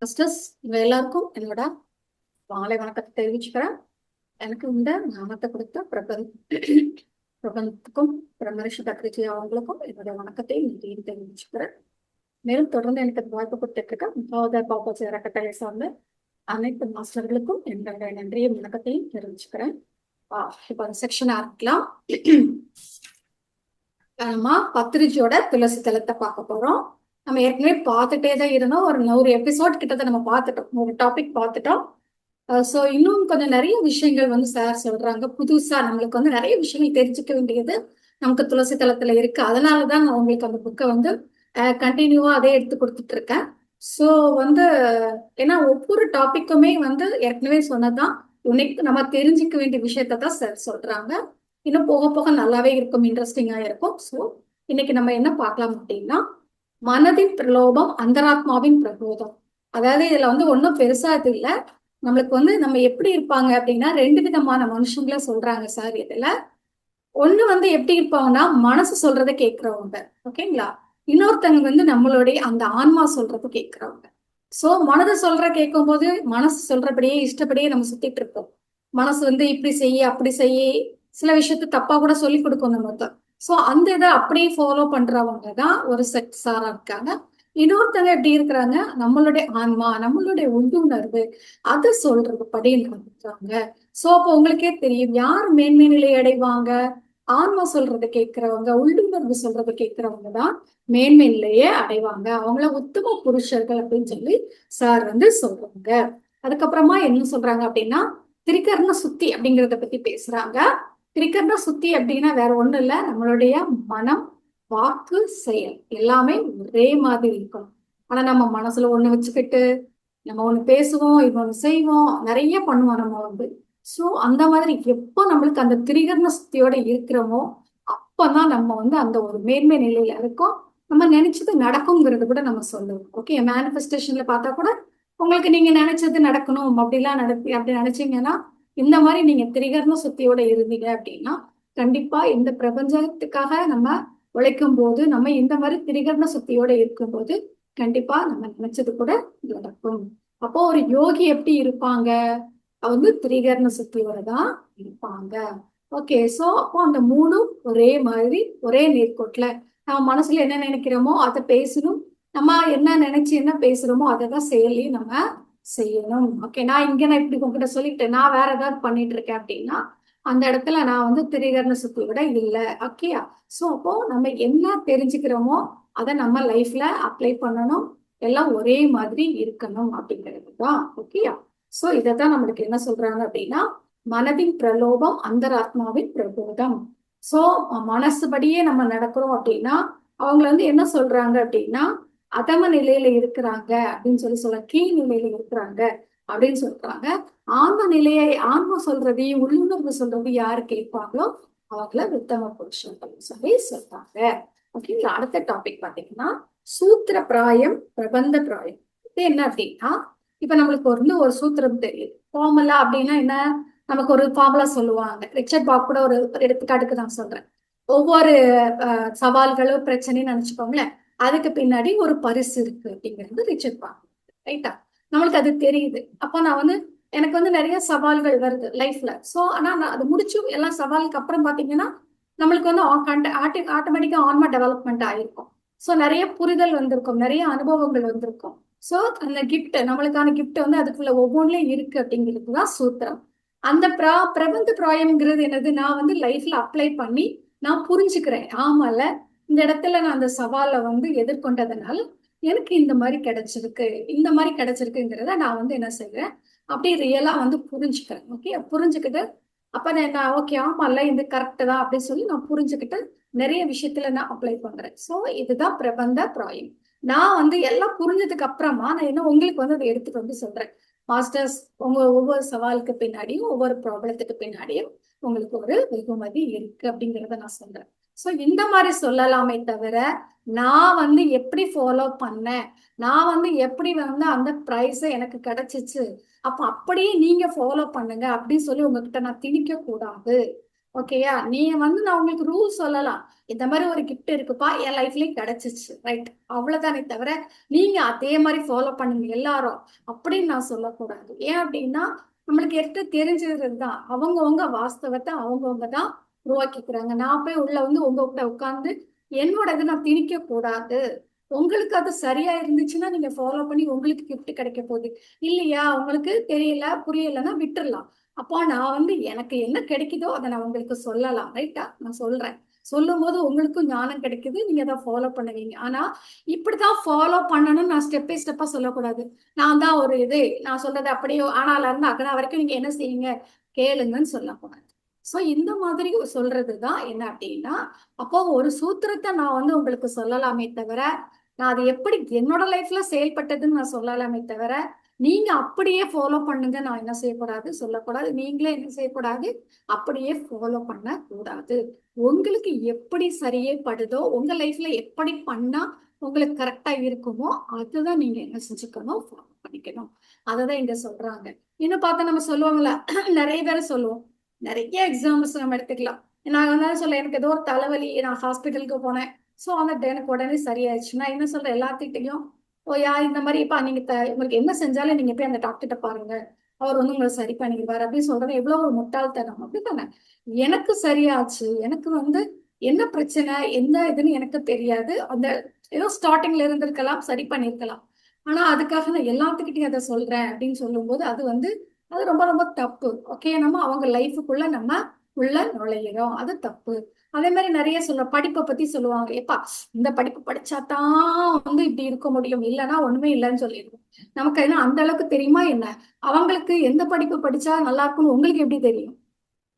Masters உங்க எல்லாருக்கும் என்னோட மாலை வணக்கத்தை தெரிவிச்சுக்கிறேன். எனக்கு இந்த ஞானத்தை கொடுத்த பிரபந்தத்துக்கும் பிரம்மரிஷி பக்ரிஜி அவங்களுக்கும் என்னுடைய வணக்கத்தை நன்றியும் தெரிவிச்சுக்கிறேன். மேலும் தொடர்ந்து எனக்கு அந்த வாய்ப்பு கொடுத்துட்டு இருக்க முகாவதர் பாபாஜி அறக்கட்டளை சார்ந்த அனைத்து மாஸ்டர்களுக்கும் என்னுடைய நன்றியும் வணக்கத்தையும் தெரிவிச்சுக்கிறேன். இப்போ அந்த செக்ஷன் ஆரம்பிக்கலாம். நம்ம பத்திரிஜியோட துளசி தலத்தை பார்க்க போறோம். நம்ம ஏற்கனவே பார்த்துட்டே தான் இருந்தோம். ஒரு 100 எபிசோட் கிட்டத்தை நம்ம பார்த்துட்டோம், ஒரு டாபிக் பார்த்துட்டோம். ஸோ இன்னும் கொஞ்சம் நிறைய விஷயங்கள் வந்து சார் சொல்றாங்க. புதுசா நம்மளுக்கு வந்து நிறைய விஷயங்கள் தெரிஞ்சுக்க வேண்டியது நமக்கு துளசி தளத்துல இருக்கு. அதனாலதான் நான் உங்களுக்கு அந்த புக்கை வந்து கண்டினியூவா அதே எடுத்து கொடுத்துட்டு இருக்கேன். ஸோ வந்து ஏன்னா ஒவ்வொரு டாபிக்குமே வந்து ஏற்கனவே சொன்னதான் இன்னைக்கு நம்ம தெரிஞ்சுக்க வேண்டிய விஷயத்த தான் சார் சொல்றாங்க. இன்னும் போக போக நல்லாவே இருக்கும், இன்ட்ரெஸ்டிங்கா இருக்கும். ஸோ இன்னைக்கு நம்ம என்ன பார்க்கலாம் அப்படின்னா, மனதின் பிரலோபம் அந்தராத்மாவின் பிரபோதம். அதாவது இதுல வந்து ஒன்றும் பெருசா இது இல்லை. நம்மளுக்கு வந்து நம்ம எப்படி இருப்பாங்க அப்படின்னா, 2 விதமான மனுஷங்களை சொல்றாங்க சார் இதுல. ஒண்ணு வந்து எப்படி இருப்பாங்கன்னா, மனசு சொல்றதை கேட்கிறவங்க, ஓகேங்களா. இன்னொருத்தவங்க வந்து நம்மளுடைய அந்த ஆன்மா சொல்றதை கேட்கிறவங்க. சோ மனதை சொல்ற கேட்கும் போது மனசு சொல்றபடியே இஷ்டப்படியே நம்ம சுத்திட்டு இருப்போம். மனசு வந்து இப்படி செய்ய அப்படி செய்ய, சில விஷயத்த தப்பா கூட சொல்லி கொடுக்கும் நமக்கு. சோ அந்த இதை அப்படியே ஃபாலோ பண்றவங்க தான் ஒரு செட் சாரா இருக்காங்க. இன்னொருத்தவங்க எப்படி இருக்கிறாங்க, நம்மளுடைய ஆன்மா நம்மளுடைய உள்ளுணர்வு அது சொல்றது படி நடந்துக்கிறாங்க. சோ அப்போ உங்களுக்கே தெரியும் யார் மேன்மை நிலை அடைவாங்க. ஆன்மா சொல்றதை கேட்கிறவங்க, உள்ளுணர்வு சொல்றதை கேட்கிறவங்க தான் மேன்மை நிலையே அடைவாங்க. அவங்கள உத்தம புருஷர்கள் அப்படின்னு சொல்லி சார் வந்து சொல்றாங்க. அதுக்கப்புறமா என்ன சொல்றாங்க அப்படின்னா, திரிகரண சுத்தி அப்படிங்கறத பத்தி பேசுறாங்க. திரிகரண சுத்தி அப்படின்னா வேற ஒண்ணும் இல்ல, நம்மளுடைய மனம், வாக்கு, செயல் எல்லாமே ஒரே மாதிரி இருக்கும். ஆனா நம்ம மனசுல ஒண்ணு வச்சுக்கிட்டு நம்ம ஒண்ணு பேசுவோம், இன்னொன்னு செய்வோம், நிறைய பண்ணுவோம் நம்ம வந்து. சோ அந்த மாதிரி எப்போ நம்மளுக்கு அந்த திரிகரண சுத்தியோட இருக்கிறோமோ அப்பதான் நம்ம வந்து அந்த ஒரு மேன்மை நிலையில இருக்கோம். நம்ம நினைச்சது நடக்குங்கிறது கூட நம்ம சொல்லுவோம். ஓகே, மேனிஃபெஸ்டேஷன்ல பார்த்தா கூட உங்களுக்கு நீங்க நினைச்சது நடக்கணும் அப்படிலாம் அப்படி நினைச்சீங்கன்னா, இந்த மாதிரி நீங்க திரிகரண சுத்தியோட இருந்தீங்க அப்படின்னா கண்டிப்பா இந்த பிரபஞ்சத்துக்காக நம்ம உழைக்கும் போது, நம்ம இந்த மாதிரி திரிகரண சுத்தியோட இருக்கும்போது கண்டிப்பா நம்ம நினைச்சது கூட நடக்கும். அப்போ ஒரு யோகி எப்படி இருப்பாங்க, வந்து திரிகரண சுத்தியோட தான் இருப்பாங்க. ஓகே, சோ அப்போ அந்த மூணும் ஒரே மாதிரி ஒரே நேர்கோட்டுல நம்ம மனசுல என்ன நினைக்கிறோமோ அதை பேசணும். நம்ம என்ன நினைச்சு என்ன பேசுறோமோ அதை தான் செயலையும் நம்ம செய்யணும். ஓகே, நான் இப்படி உங்ககிட்ட சொல்லிட்டேன், நான் வேற ஏதாவது பண்ணிட்டு இருக்கேன் அப்படின்னா அந்த இடத்துல நான் வந்து திரிகரண சுத்தியோட இல்லை. ஓகேயா. சோ அப்போ நம்ம என்ன தெரிஞ்சுக்கிறோமோ அதை நம்ம லைஃப்ல அப்ளை பண்ணணும். எல்லாம் ஒரே மாதிரி இருக்கணும் அப்படிங்கிறது தான். ஓகேயா. சோ இதைத்தான் நம்மளுக்கு என்ன சொல்றாங்க அப்படின்னா, மனதின் பிரலோபம் அந்தராத்மாவின் பிரபோதம். சோ மனசுபடியே நம்ம நடக்கிறோம் அப்படின்னா அவங்க வந்து என்ன சொல்றாங்க அப்படின்னா, அதம நிலையில இருக்கிறாங்க அப்படின்னு சொல்ல கீழ் நிலையில இருக்கிறாங்க அப்படின்னு சொல்றாங்க. ஆன்ம நிலையை ஆன்ம சொல்றதையும் உள்ளுணர்வு சொல்றதையும் யாரு கேட்பாங்களோ அவங்கள உத்தம புருஷன் அப்படின்னு சொல்லி சொல்றாங்க. ஓகேங்களா. அடுத்த டாபிக் பாத்தீங்கன்னா, சூத்திர பிராயம் பிரபந்த பிராயம். இது என்ன அப்படின்னா, இப்ப நம்மளுக்கு ஒரு சூத்திரம் தெரியுது. ஃபார்முலா அப்படின்னா என்ன, நமக்கு ஒரு ஃபார்முலா சொல்லுவாங்க. ரிச்சர்ட் பாக் கூட ஒரு எடுத்துக்காட்டுக்கு நான் சொல்றேன். ஒவ்வொரு சவால்களும் பிரச்சனைன்னு நினைச்சுக்கோங்களேன், அதுக்கு பின்னாடி ஒரு பரிசு இருக்கு அப்படிங்கிறது ரிச்சர்ட் பாக். ரைட்டா. நம்மளுக்கு அது தெரியுது. அப்போ நான் வந்து எனக்கு வந்து நிறைய சவால்கள் வருது லைஃப்ல. சோ ஆனா நான் அது முடிச்சு எல்லா சவாலுக்கு அப்புறம் பாத்தீங்கன்னா நம்மளுக்கு வந்து ஆட்டோமேட்டிக்கா ஆன்மா டெவலப்மெண்ட் ஆயிருக்கும். சோ நிறைய புரிதல் வந்திருக்கும், நிறைய அனுபவங்கள் வந்திருக்கும். சோ அந்த கிஃப்ட், நம்மளுக்கான கிஃப்ட் வந்து அதுக்குள்ள ஒவ்வொன்றுலயும் இருக்கு அப்படிங்கிறதுதான் சூத்திரம். அந்த பிரபந்த பிராயம்ங்கிறது என்னது, நான் வந்து லைஃப்ல அப்ளை பண்ணி நான் புரிஞ்சுக்கிறேன். ஆமால, இந்த இடத்துல நான் அந்த சவாலை வந்து எதிர்கொண்டதுனால எனக்கு இந்த மாதிரி கிடைச்சிருக்கு, இந்த மாதிரி கிடைச்சிருக்குங்கிறத நான் வந்து என்ன செய்யறேன், அப்படி ரியலா வந்து புரிஞ்சுக்கிறேன். ஓகே, புரிஞ்சுக்கிட்டு அப்ப நான் ஓகே ஆமால இது கரெக்ட் தான் அப்படின்னு சொல்லி நான் புரிஞ்சுக்கிட்டு நிறைய விஷயத்துல நான் அப்ளை பண்றேன். சோ இதுதான் பிரபந்த பிராயம். நான் வந்து எல்லாம் புரிஞ்சதுக்கு அப்புறமா நான் என்ன உங்களுக்கு வந்து அதை எடுத்துட்டு வந்து சொல்றேன். மாஸ்டர்ஸ், உங்க ஒவ்வொரு சவாலுக்கு பின்னாடியும் ஒவ்வொரு ப்ராப்ளத்துக்கு பின்னாடியும் உங்களுக்கு ஒரு வெகுமதி இருக்கு அப்படிங்கிறத நான் சொல்றேன். சோ இந்த மாதிரி சொல்லலாமே தவிர, நான் வந்து எப்படி ஃபாலோ பண்ணேன், நான் வந்து எப்படி வந்து அந்த ப்ரைஸ் எனக்கு கிடைச்சிச்சு, அப்ப அப்படியே நீங்க ஃபாலோ பண்ணுங்க அப்படின்னு சொல்லி உங்ககிட்ட நான் திணிக்க கூடாது. ஓகேயா? நீங்க வந்து நான் உங்களுக்கு ரூல் சொல்லலாம். இந்த மாதிரி ஒரு கிஃப்ட் இருக்குப்பா, என் லைஃப்லயும் கிடைச்சிச்சு, ரைட்? அவ்வளவுதானே தவிர நீங்க அதே மாதிரி ஃபாலோ பண்ணுங்க எல்லாரும் அப்படின்னு நான் சொல்லக்கூடாது. ஏன் அப்படின்னா நம்மளுக்கு எடுத்து தெரிஞ்சது தான், அவங்கவுங்க வாஸ்தவத்தை அவங்கவுங்க தான் உருவாக்கிக்கிறாங்க. நான் போய் உள்ள வந்து உங்ககிட்ட உட்கார்ந்து என்னோட இதை நான் திணிக்க கூடாது. உங்களுக்கு அது சரியா இருந்துச்சுன்னா நீங்க ஃபாலோ பண்ணி உங்களுக்கு gift கிடைக்க போகுது. இல்லையா, உங்களுக்கு தெரியல புரியலன்னா விட்டுறலாம். அப்போ நான் வந்து எனக்கு என்ன கிடைக்குதோ அதை நான் உங்களுக்கு சொல்லலாம், ரைட்டா? நான் சொல்றேன். சொல்லும் போது உங்களுக்கும் ஞானம் கிடைக்குது, நீங்க அதை ஃபாலோ பண்ணுவீங்க. ஆனா இப்படிதான் ஃபாலோ பண்ணணும்னு நான் ஸ்டெப் பை ஸ்டெப்பா சொல்லக்கூடாது. நான் தான் ஒரு இது, நான் சொல்றது அப்படியே ஆனால இருந்து அக்கடா வரைக்கும் நீங்க என்ன செய்யுங்க, கேளுங்கன்னு சொல்லக்கூடாது. சோ இந்த மாதிரி சொல்றதுதான் என்ன அப்படின்னா, அப்போ ஒரு சூத்திரத்தை நான் வந்து உங்களுக்கு சொல்லலாமே தவிர, நான் அது எப்படி என்னோட லைஃப்ல செயல்பட்டதுன்னு நான் சொல்லலாமே தவிர, நீங்க அப்படியே ஃபாலோ பண்ணுங்க நான் என்ன செய்யக்கூடாது சொல்லக்கூடாது. நீங்களே என்ன செய்யக்கூடாது, அப்படியே ஃபாலோ பண்ண கூடாது. உங்களுக்கு எப்படி சரியே படுதோ, உங்க லைஃப்ல எப்படி பண்ணா உங்களுக்கு கரெக்டா இருக்குமோ அதுதான் நீங்க என்ன செஞ்சுக்கணும், ஃபாலோ பண்ணிக்கணும். அததான் இங்க சொல்றாங்க. இன்னும் பார்த்தா நம்ம சொல்லுவாங்கல்ல, நிறைய பேர் சொல்லுவோம். நிறைய எக்ஸாம்பிள்ஸ் நம்ம எடுத்துக்கலாம். நான் வந்து சொல்ல, எனக்கு ஏதோ ஒரு தலைவலி, நான் ஹாஸ்பிட்டலுக்கு போனேன். சோ அந்த எனக்கு உடனே சரியாயிடுச்சு. நான் என்ன சொல்றேன் எல்லாத்துக்கிட்டையும், ஓ இந்த மாதிரி இப்ப நீங்க உங்களுக்கு என்ன செஞ்சாலும் நீங்க போய் அந்த டாக்டர்கிட்ட பாருங்க, அவர் வந்து உங்களை சரி பண்ணிடுவார் அப்படின்னு சொல்றது எவ்வளவு ஒரு முட்டாள்தனம், அப்படித்தானே? எனக்கு சரியாச்சு, எனக்கு வந்து என்ன பிரச்சனை என்ன இதுன்னு எனக்கு தெரியாது. அந்த ஏதோ ஸ்டார்டிங்ல இருந்திருக்கலாம், சரி பண்ணிருக்கலாம். ஆனா அதுக்காக நான் எல்லாத்துக்கிட்டையும் அதை சொல்றேன் அப்படின்னு சொல்லும்போது அது வந்து அது ரொம்ப ரொம்ப தப்பு. ஓகே, நம்ம அவங்க லைஃபுக்குள்ள நம்ம உள்ள நுழையிறோம், அது தப்பு. அதே மாதிரி நிறைய படிப்பை பத்தி சொல்லுவாங்க. எப்பா இந்த படிப்பு படிச்சாதான் வந்து இப்படி இருக்க முடியும், இல்லைன்னா ஒண்ணுமே இல்லைன்னு சொல்லிடுவோம். நமக்கு என்ன அந்த அளவுக்கு தெரியுமா என்ன? அவங்களுக்கு எந்த படிப்பு படிச்சா நல்லா இருக்கும்னு உங்களுக்கு எப்படி தெரியும்?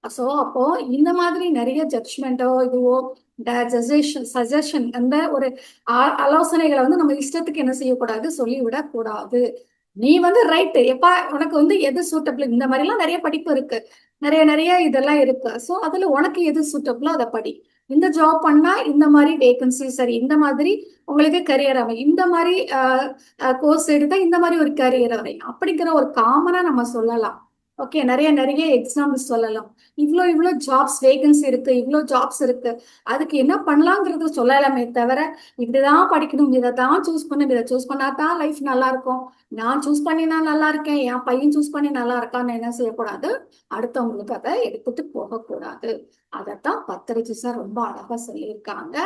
சோ அப்போ இந்த மாதிரி நிறைய ஜட்ஜ்மெண்டோ இதுவோ சஜஷன் அந்த ஒரு ஆலோசனைகளை வந்து நம்ம இஷ்டத்துக்கு என்ன செய்யக்கூடாது, சொல்லிவிடக் கூடாது. நீ வந்து ரைட்டு எப்பா, உனக்கு வந்து எது சூட்டபிள், இந்த மாதிரி எல்லாம் நிறைய படிப்பு இருக்கு, நிறைய நிறைய இதெல்லாம் இருக்கு. சோ அதுல உனக்கு எது சூட்டபிளோ அதை படி. இந்த ஜாப் பண்ணா இந்த மாதிரி வேகன்சி சரி, இந்த மாதிரி உங்களுக்கு கரியர் அமையும், இந்த மாதிரி கோர்ஸ் எடுத்தா இந்த மாதிரி ஒரு கரியர் அமையும் அப்படிங்கிற ஒரு காமனா நம்ம சொல்லலாம். ஓகே, நிறைய நிறைய எக்ஸாம்பிள் சொல்லலாம். இவ்வளோ ஜாப்ஸ் வேகன்சி இருக்கு, இவ்வளோ ஜாப்ஸ் இருக்கு, அதுக்கு என்ன பண்ணலாங்கிறது சொல்லலாமே தவிர இப்படிதான் படிக்கணும், இதை தான் சூஸ் பண்ணணும், இதை சூஸ் பண்ணா தான் லைஃப் நல்லா இருக்கும், நான் சூஸ் பண்ணி நான் நல்லா இருக்கேன், என் பையன் சூஸ் பண்ணி நல்லா இருக்கான்னு என்ன செய்யக்கூடாது, அடுத்தவங்களுக்கு அதை எடுத்துட்டு போகக்கூடாது. அதைத்தான் பத்திரிஜி சார் ரொம்ப அழகா சொல்லியிருக்காங்க.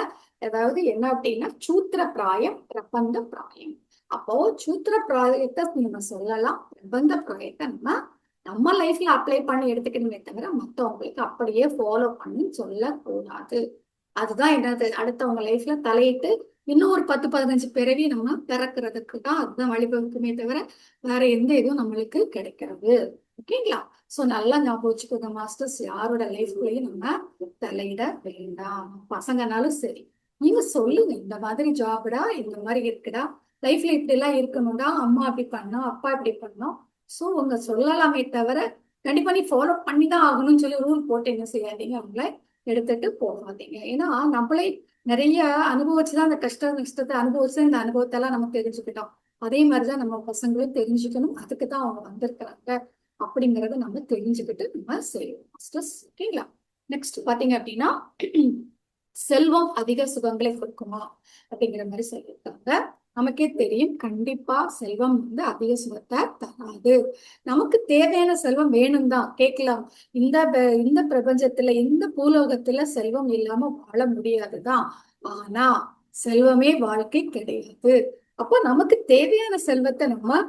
அதாவது என்ன அப்படின்னா, சூத்திர பிராயம் பிரபந்த பிராயம். அப்போ சூத்திர பிராயத்தை நம்ம சொல்லலாம், பிரபந்த பிராயத்தை நம்ம நம்ம லைஃப்ல அப்ளை பண்ணி எடுத்துக்கணுமே தவிர மத்தவங்களுக்கு அப்படியே ஃபாலோ பண்ணி சொல்லக்கூடாது. அதுதான் என்னது, அடுத்தவங்க லைஃப்ல தலையிட்டு இன்னும் ஒரு 10-15 பிறவி நம்ம பிறக்கிறதுக்கு தான் அதுதான் வழிவகுக்குமே தவிர வேற எந்த இதுவும் நம்மளுக்கு கிடைக்கிறது. ஓகேங்களா? சோ நல்லா ஞாபகம் வச்சுக்கோங்க மாஸ்டர்ஸ், யாரோட லைஃப்லயும் நம்ம தலையிட வேண்டாம். பசங்கனாலும் சரி, நீங்க சொல்லுங்க இந்த மாதிரி ஜாப்டா, இந்த மாதிரி இருக்குடா, லைஃப்ல இப்படி எல்லாம் இருக்கணும்டா, அம்மா அப்படி பண்ணோம், அப்பா இப்படி பண்ணோம். சோ உங்க சொல்லலாமே தவிர கண்டிப்பா நீ ஃபாலோ பண்ணிதான் ஆகணும்னு சொல்லி ரூல் போட்டு என்ன செய்யாதீங்க, அவங்கள எடுத்துட்டு போகாதீங்க. ஏன்னா நம்மளே நிறைய அனுபவிச்சுதான் அந்த கஷ்ட நஷ்டத்தை அனுபவிச்சு இந்த அனுபவத்தை எல்லாம் நம்ம தெரிஞ்சுக்கிட்டோம். அதே மாதிரிதான் நம்ம பசங்களும் தெரிஞ்சுக்கணும், அதுக்குதான் அவங்க வந்திருக்கிறாங்க அப்படிங்கறத நம்ம தெரிஞ்சுக்கிட்டு நம்ம செய்யணும் மாஸ்டர்ஸ். ஓகேங்களா? நெக்ஸ்ட் பாத்தீங்க அப்படின்னா, செல்வம் அதிக சுகங்களை கொடுக்குமா அப்படிங்கிற மாதிரி சொல்லியிருக்காங்க. நமக்கே தெரியும், கண்டிப்பா செல்வம் வந்து அதிக சுகத்தை தராது. நமக்கு தேவையான செல்வம் வேணும் தான், கேட்கலாம். இந்த பிரபஞ்சத்துல இந்த பூலோகத்துல செல்வம் இல்லாம வாழ முடியாதுதான். ஆனா செல்வமே வாழ்க்கை கிடையாது. அப்போ நமக்கு தேவையான செல்வத்தை நம்ம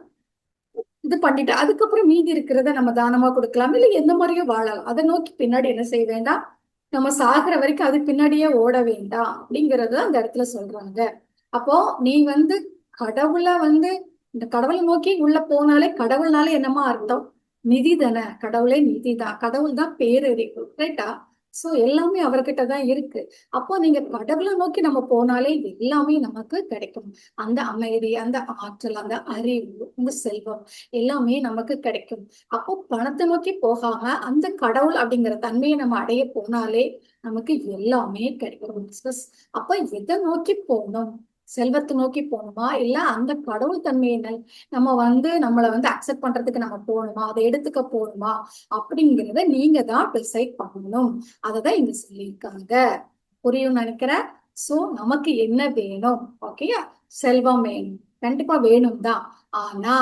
இது பண்ணிட்டு அதுக்கப்புறம் மீதி இருக்கிறத நம்ம தானமா கொடுக்கலாம், இல்ல எந்த மாதிரியும் வாழலாம். அதை நோக்கி பின்னாடி என்ன செய்ய வேண்டாம், நம்ம சாகுற வரைக்கும் அது பின்னாடியே ஓட வேண்டாம் அப்படிங்கறது அந்த இடத்துல சொல்றாங்க. அப்போ நீ வந்து கடவுளை வந்து இந்த கடவுளை நோக்கி உள்ள போனாலே, கடவுள்னாலே என்னமா அர்த்தம், நிதி தானே. கடவுளே நிதி தான், கடவுள் தான் பேரறிவு, ரைட்டா? சோ எல்லாமே அவர்கிட்ட தான் இருக்கு. அப்போ நீங்க கடவுளை நோக்கி நம்ம போனாலே எல்லாமே நமக்கு கிடைக்கும். அந்த அமைதி, அந்த ஆற்றல், அந்த அறிவு, அந்த செல்வம் எல்லாமே நமக்கு கிடைக்கும். அப்போ பணத்தை நோக்கி போகாம அந்த கடவுள் அப்படிங்கிற தன்மையை நம்ம அடைய போனாலே நமக்கு எல்லாமே கிடைக்கும். அப்ப எதை நோக்கி போகணும், செல்வத்தை நோக்கி போகணுமா, இல்ல அந்த கடவுள் தன்மையை நம்ம வந்து நம்மளை வந்து அக்செப்ட் பண்றதுக்கு நம்ம போகணுமா, அதை எடுத்துக்க போகணுமா அப்படிங்கிறத நீங்க தான் டிசைட் பண்ணணும். அததான் இங்க சொல்லியிருக்காங்க. புரியும் நினைக்கிறேன். சோ நமக்கு என்ன வேணும்? ஓகேயா? செல்வம் வேணும், கண்டிப்பா வேணும் தான். ஆனா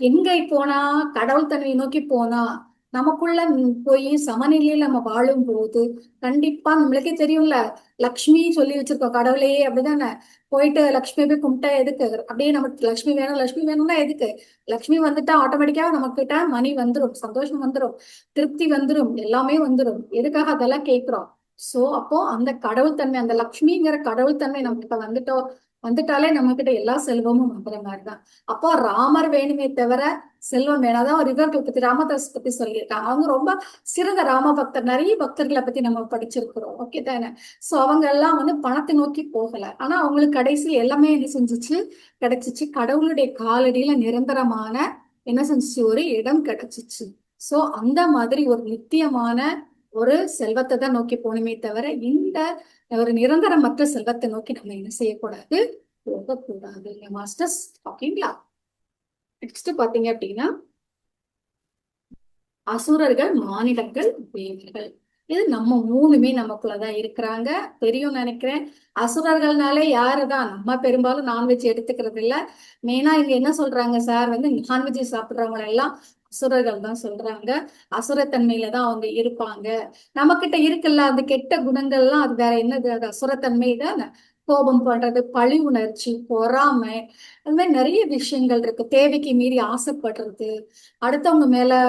எங்க போனா, கடவுள் தன்மையை நோக்கி போனா, நமக்குள்ள போய் சமநிலையில நம்ம வாழும் போது கண்டிப்பா நம்மளுக்கே தெரியும்ல. லக்ஷ்மி சொல்லி வச்சிருக்கோம் கடவுளையே, அப்படிதானே? போயிட்டு லக்ஷ்மி போய் கும்பிட்டா எதுக்கு? அப்படியே நமக்கு லக்ஷ்மி வேணும் லக்ஷ்மி வேணும்னா எதுக்கு? லக்ஷ்மி வந்துட்டா ஆட்டோமேட்டிக்கா நம்ம கிட்ட மணி வந்துரும், சந்தோஷம் வந்துரும், திருப்தி வந்துரும், எல்லாமே வந்துரும். எதுக்காக அதெல்லாம் கேட்கிறோம்? சோ அப்போ அந்த கடவுள் தன்மை, அந்த லக்ஷ்மிங்கிற கடவுள் தன்மை நம்ம கிட்ட வந்துட்டாலே நம்ம கிட்ட எல்லா செல்வமும் வந்துற மாதிரிதான். அப்போ ராமர் வேணுமே தவிர செல்வம் வேணும். அதான் ரிவர்கள் பத்தி, ராமதாஸ் பத்தி சொல்லியிருக்காங்க. அவங்க ரொம்ப சிறந்த ராம பக்தர். நிறைய பக்தர்களை பத்தி நம்ம படிச்சிருக்கிறோம். ஓகே தானே? சோ அவங்க எல்லாம் வந்து பணத்தை நோக்கி போகல. ஆனா அவங்களுக்கு கடைசி எல்லாமே என்ன செஞ்சுச்சு? கிடைச்சிச்சு. கடவுளுடைய காலடியில நிரந்தரமான என்ன செஞ்சுச்சு? ஒரு இடம் கிடைச்சிச்சு. சோ அந்த மாதிரி ஒரு நித்தியமான ஒரு செல்வத்தை தான் நோக்கி போகணுமே தவிர இந்த ஒரு நிரந்தரமற்ற செல்வத்தை நோக்கி நம்ம என்ன செய்யக்கூடாது? போகக்கூடாது. மாஸ்டர்ஸ், ஓகேங்களா? நெக்ஸ்ட் பாத்தீங்க அப்படின்னா, அசுரர்கள், மானிடர்கள், தேவர்கள். இது நம்ம மூணுமே நமக்குள்ளதான் இருக்கிறாங்க. தெரியும் நினைக்கிறேன். அசுரர்கள்னாலே யாருதான்? நம்ம பெரும்பாலும் நான்வெஜ் எடுத்துக்கிறது இல்ல. மெயினா இங்க என்ன சொல்றாங்க சார் வந்து, நான்வெஜ் சாப்பிடுறவங்க எல்லாம் அசுரர்கள் தான் சொல்றாங்க. அசுரத்தன்மையில தான் அவங்க இருப்பாங்க. நம்ம கிட்ட இருக்குல்ல அந்த கெட்ட குணங்கள்லாம், அது வேற என்னது? அது அசுரத்தன்மை தான். கோபம் பண்றது, பழி உணர்ச்சி, பொறாமை, அது மாதிரி நிறைய விஷயங்கள் இருக்கு. தேவைக்கு மீறி ஆசைப்படுறது, அடுத்தவங்க மேல